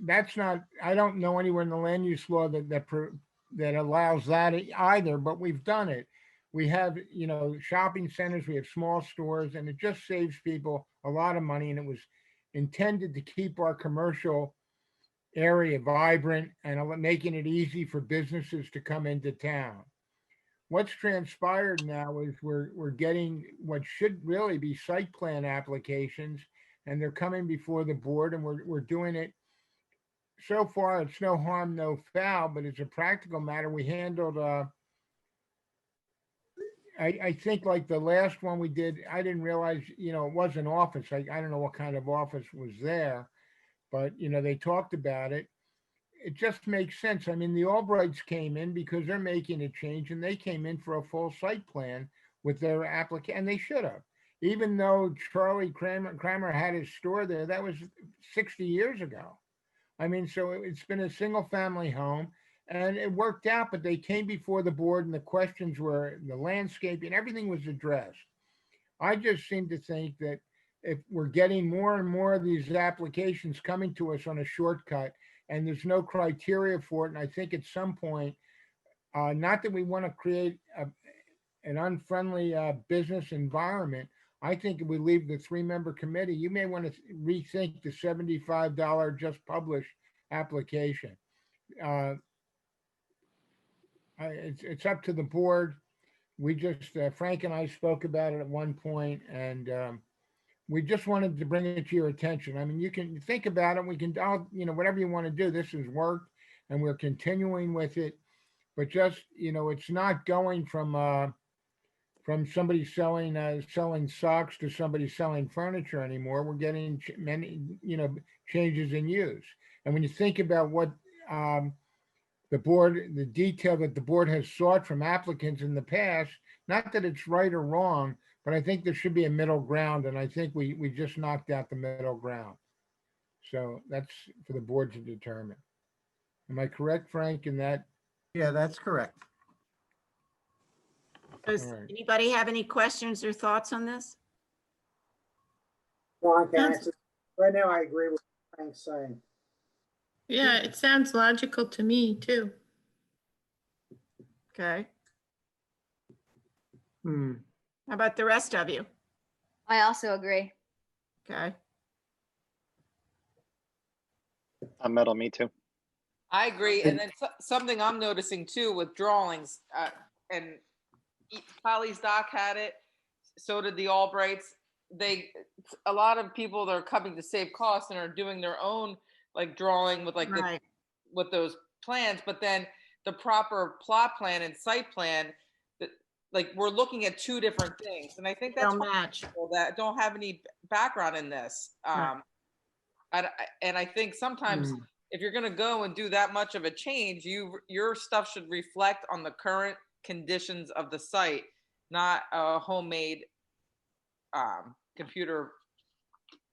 that's not, I don't know anywhere in the land use law that allows that either, but we've done it. We have, shopping centers, we have small stores, and it just saves people a lot of money. And it was intended to keep our commercial area vibrant and making it easy for businesses to come into town. What's transpired now is we're getting what should really be site plan applications, and they're coming before the board, and we're doing it. So far, it's no harm, no foul, but it's a practical matter. We handled, I think like the last one we did, I didn't realize, it was an office. I don't know what kind of office was there, but, they talked about it. It just makes sense. I mean, the Albrights came in because they're making a change, and they came in for a full site plan with their applicant, and they should have. Even though Charlie Kramer had his store there, that was 60 years ago. I mean, so it's been a single family home, and it worked out, but they came before the board and the questions were the landscaping, everything was addressed. I just seem to think that if we're getting more and more of these applications coming to us on a shortcut and there's no criteria for it, and I think at some point, not that we want to create an unfriendly business environment, I think if we leave the 3-member committee, you may want to rethink the $75 just publish application. It's up to the board. We just, Frank and I spoke about it at one point, and we just wanted to bring it to your attention. I mean, you can think about it. We can, whatever you want to do. This has worked, and we're continuing with it. But just, it's not going from somebody selling socks to somebody selling furniture anymore. We're getting many, changes in use. And when you think about what the detail that the board has sought from applicants in the past, not that it's right or wrong, but I think there should be a middle ground. And I think we just knocked out the middle ground. So that's for the board to determine. Am I correct, Frank, in that? Yeah, that's correct. Does anybody have any questions or thoughts on this? Well, I can answer. Right now, I agree with what Frank's saying. Yeah, it sounds logical to me too. Okay. How about the rest of you? I also agree. Okay. Metal, me too. I agree. And then something I'm noticing too with drawings, and Polly's Doc had it, so did the Albrights. A lot of people that are coming to save costs and are doing their own like drawing with like with those plans, but then the proper plot plan and site plan, like we're looking at two different things. And I think that's why people that don't have any background in this. And I think sometimes if you're going to go and do that much of a change, your stuff should reflect on the current conditions of the site, not a homemade computer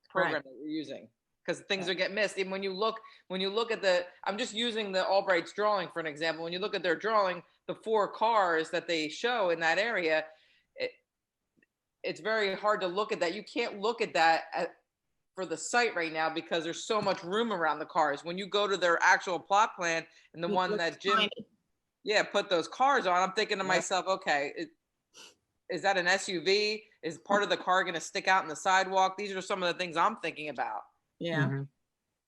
program that you're using, because things will get missed. Even when you look at I'm just using the Albright's drawing for an example. When you look at their drawing, the 4 cars that they show in that area, it's very hard to look at that. You can't look at that for the site right now because there's so much room around the cars. When you go to their actual plot plan and the It one looks that Jim, tiny. yeah, put those cars on, I'm thinking to Yeah. myself, okay, is that an SUV? Is part of the car going to stick out in the sidewalk? These are some of the things I'm thinking about. Yeah. Mhm.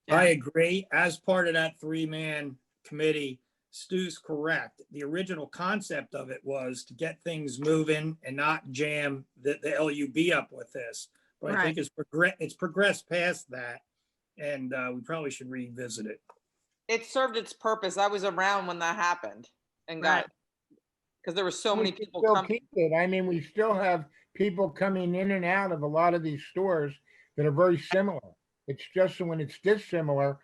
I agree. As part of that three-man committee, Stu's correct. The original concept of it was to get things moving and not jam the LUB up with this. But I think it's progressed past that, and we probably should revisit it. It served its purpose. I was around when that happened and got, because there were so many people Still coming. keep it. I mean, we still have people coming in and out of a lot of these stores that are very similar. It's just when it's dissimilar,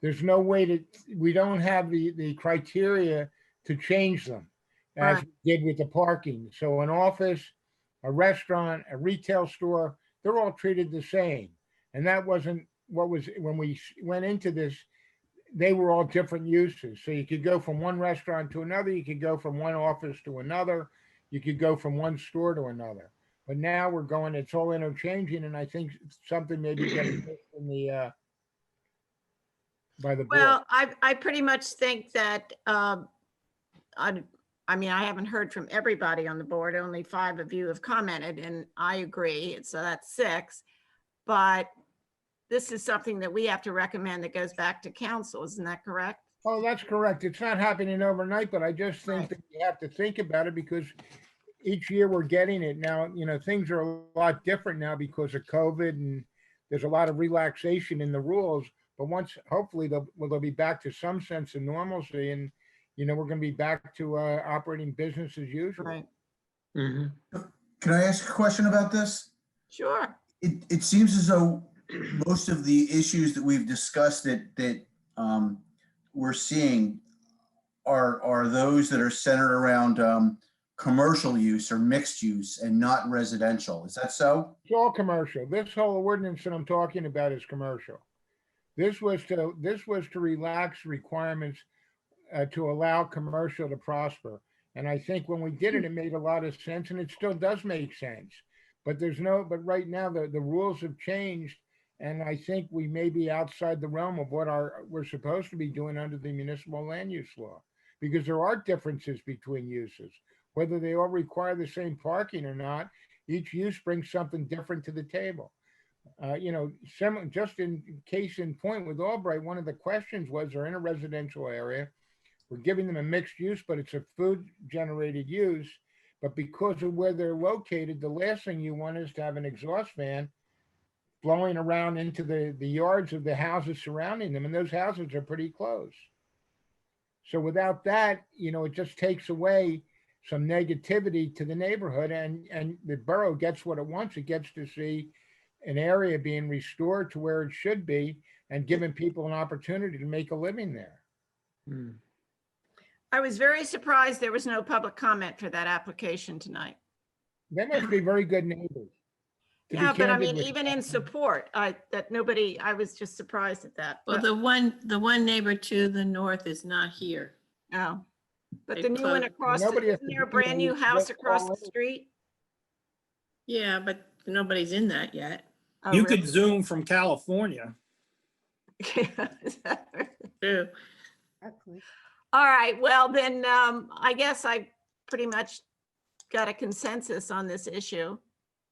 there's no way to, we don't have the criteria to change them as Right. we did with the parking. So an office, a restaurant, a retail store, they're all treated the same. And that wasn't what was, when we went into this, they were all different uses. So you could go from one restaurant to another, you could go from one office to another, you could go from one store to another. But now we're going, it's all interchanging, and I think something maybe getting missed in the by the board. Well, I pretty much think that, I mean, I haven't heard from everybody on the board. Only 5 of you have commented, and I agree. So that's 6. But this is something that we have to recommend that goes back to council. Isn't that correct? Oh, that's correct. It's not happening overnight, but I just think that we have to think about it because each year we're getting it. Now, you know, things are a lot different now because of COVID and there's a lot of relaxation in the rules. But once, hopefully, they'll be back to some sense of normalcy and, you know, we're going to be back to operating business as usual. Right. Mhm. Can I ask a question about this? Sure. It seems as though most of the issues that we've discussed that we're seeing are those that are centered around commercial use or mixed use and not residential. Is that so? It's all commercial. This whole ordinance that I'm talking about is commercial. This was to relax requirements to allow commercial to prosper. And I think when we did it, it made a lot of sense, and it still does make sense. But but right now the rules have changed, and I think we may be outside the realm of what we're supposed to be doing under the municipal land use law, because there are differences between uses, whether they all require the same parking or not. Each use brings something different to the table. You know, just in case in point with Albright, one of the questions was they're in a residential area. We're giving them a mixed use, but it's a food generated use. But because of where they're located, the last thing you want is to have an exhaust fan blowing around into the yards of the houses surrounding them. And those houses are pretty close. So without that, you know, it just takes away some negativity to the neighborhood, and the borough gets what it wants. It gets to see an area being restored to where it should be and giving people an opportunity to make a living there. Mm. I was very surprised there was no public comment for that application tonight. They must be very good neighbors. To be Yeah, but I candid mean, with even you. in support, I was just surprised at that. Well, But- the one neighbor to the north is not here. Oh, but They the new one closed- across, Nobody has isn't to there a be brand new in- house just across the call it. street? Yeah, but nobody's in that yet. Oh, You really? could Zoom from California. True. All right, well then, I guess I pretty much got a consensus on this issue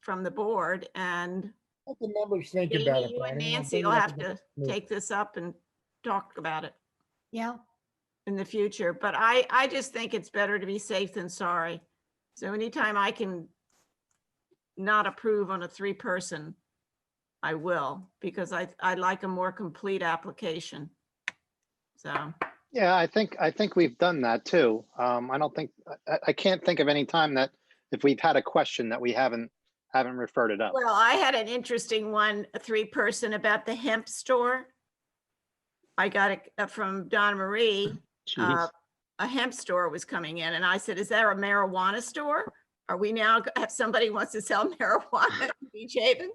from the board, and Let the members think about Jamie, it. you and Bonnie, and I'll Nancy bring will it up have at the to next meeting. take this up and talk about it Yeah. in the future. But I just think it's better to be safe than sorry. So anytime I can not approve on a 3-person, I will, because I like a more complete application. So, Yeah, I think we've done that too. I can't think of any time that if we've had a question that we haven't referred it up. well, I had an interesting one, a 3-person about the hemp store. I got it from Donna Marie. Jeez. A hemp store was coming in, and I said, "Is there a marijuana store? Are we now have somebody wants to sell marijuana in Beach Haven?"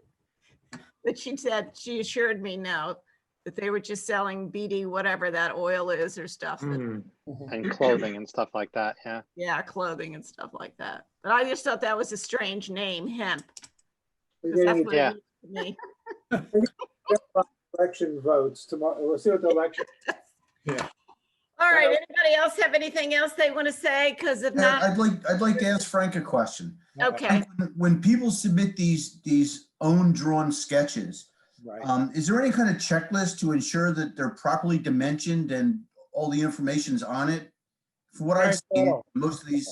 But she assured me no. that they were just selling BD, whatever that oil is or stuff. that- Hmm. And clothing and stuff like that, yeah. Yeah, clothing and stuff like that. But I just thought that was a strange name, hemp. We're 'Cause that's getting what Yeah. it means to me. election votes tomorrow. We'll see what the election. All right, anybody else have anything else they want to say? Because if Yeah, not, I'd like to ask Frank a question. okay. When people submit these own drawn sketches, Right. is there any kind of checklist to ensure that they're properly dimensioned and all the information's on it? For what I've Very seen, thorough. most of these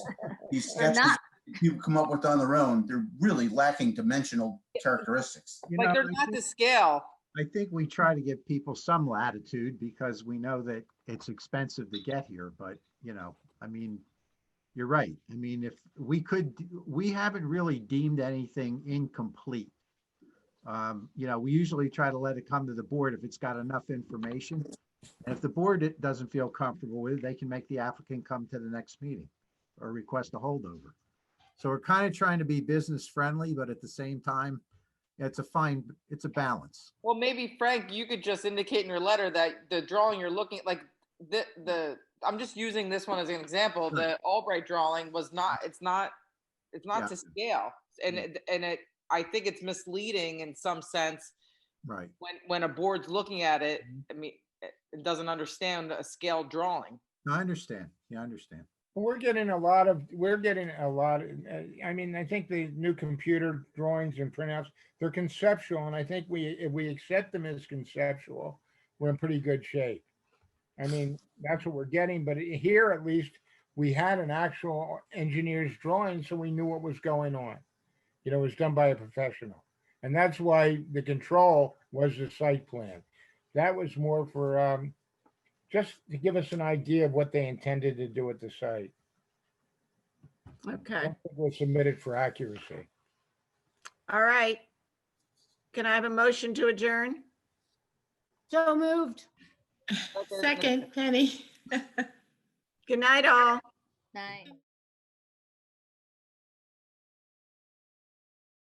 They're sketches not. people come up with on their own, they're really lacking dimensional characteristics. You Like know, they're not to scale. I think we try to give people some latitude because we know that it's expensive to get here, but you know, I mean, you're right. I mean, if we could, we haven't really deemed anything incomplete. You know, we usually try to let it come to the board if it's got enough information. And if the board doesn't feel comfortable with it, they can make the applicant come to the next meeting or request a holdover. So we're kind of trying to be business friendly, but at the same time, it's a balance. Well, maybe Frank, you could just indicate in your letter that the drawing you're looking at, like I'm just using this one as an example. Sure. The Albright drawing was not, it's not Yeah. to scale. And I think it's misleading in some sense Right. when a board's looking at it. I mean, it doesn't understand a scale drawing. No, I understand. Yeah, I understand. We're getting a lot of, I mean, I think the new computer drawings and printouts, they're conceptual. And I think if we accept them as conceptual, we're in pretty good shape. I mean, that's what we're getting. But here, at least, we had an actual engineer's drawing, so we knew what was going on. You know, it was done by a professional. And that's why the control was the site plan. That was more for, just to give us an idea of what they intended to do at the site. I Okay. don't think it was submitted for accuracy. All right. Can I have a motion to adjourn? So moved. Second, Penny. Good night, all. Night.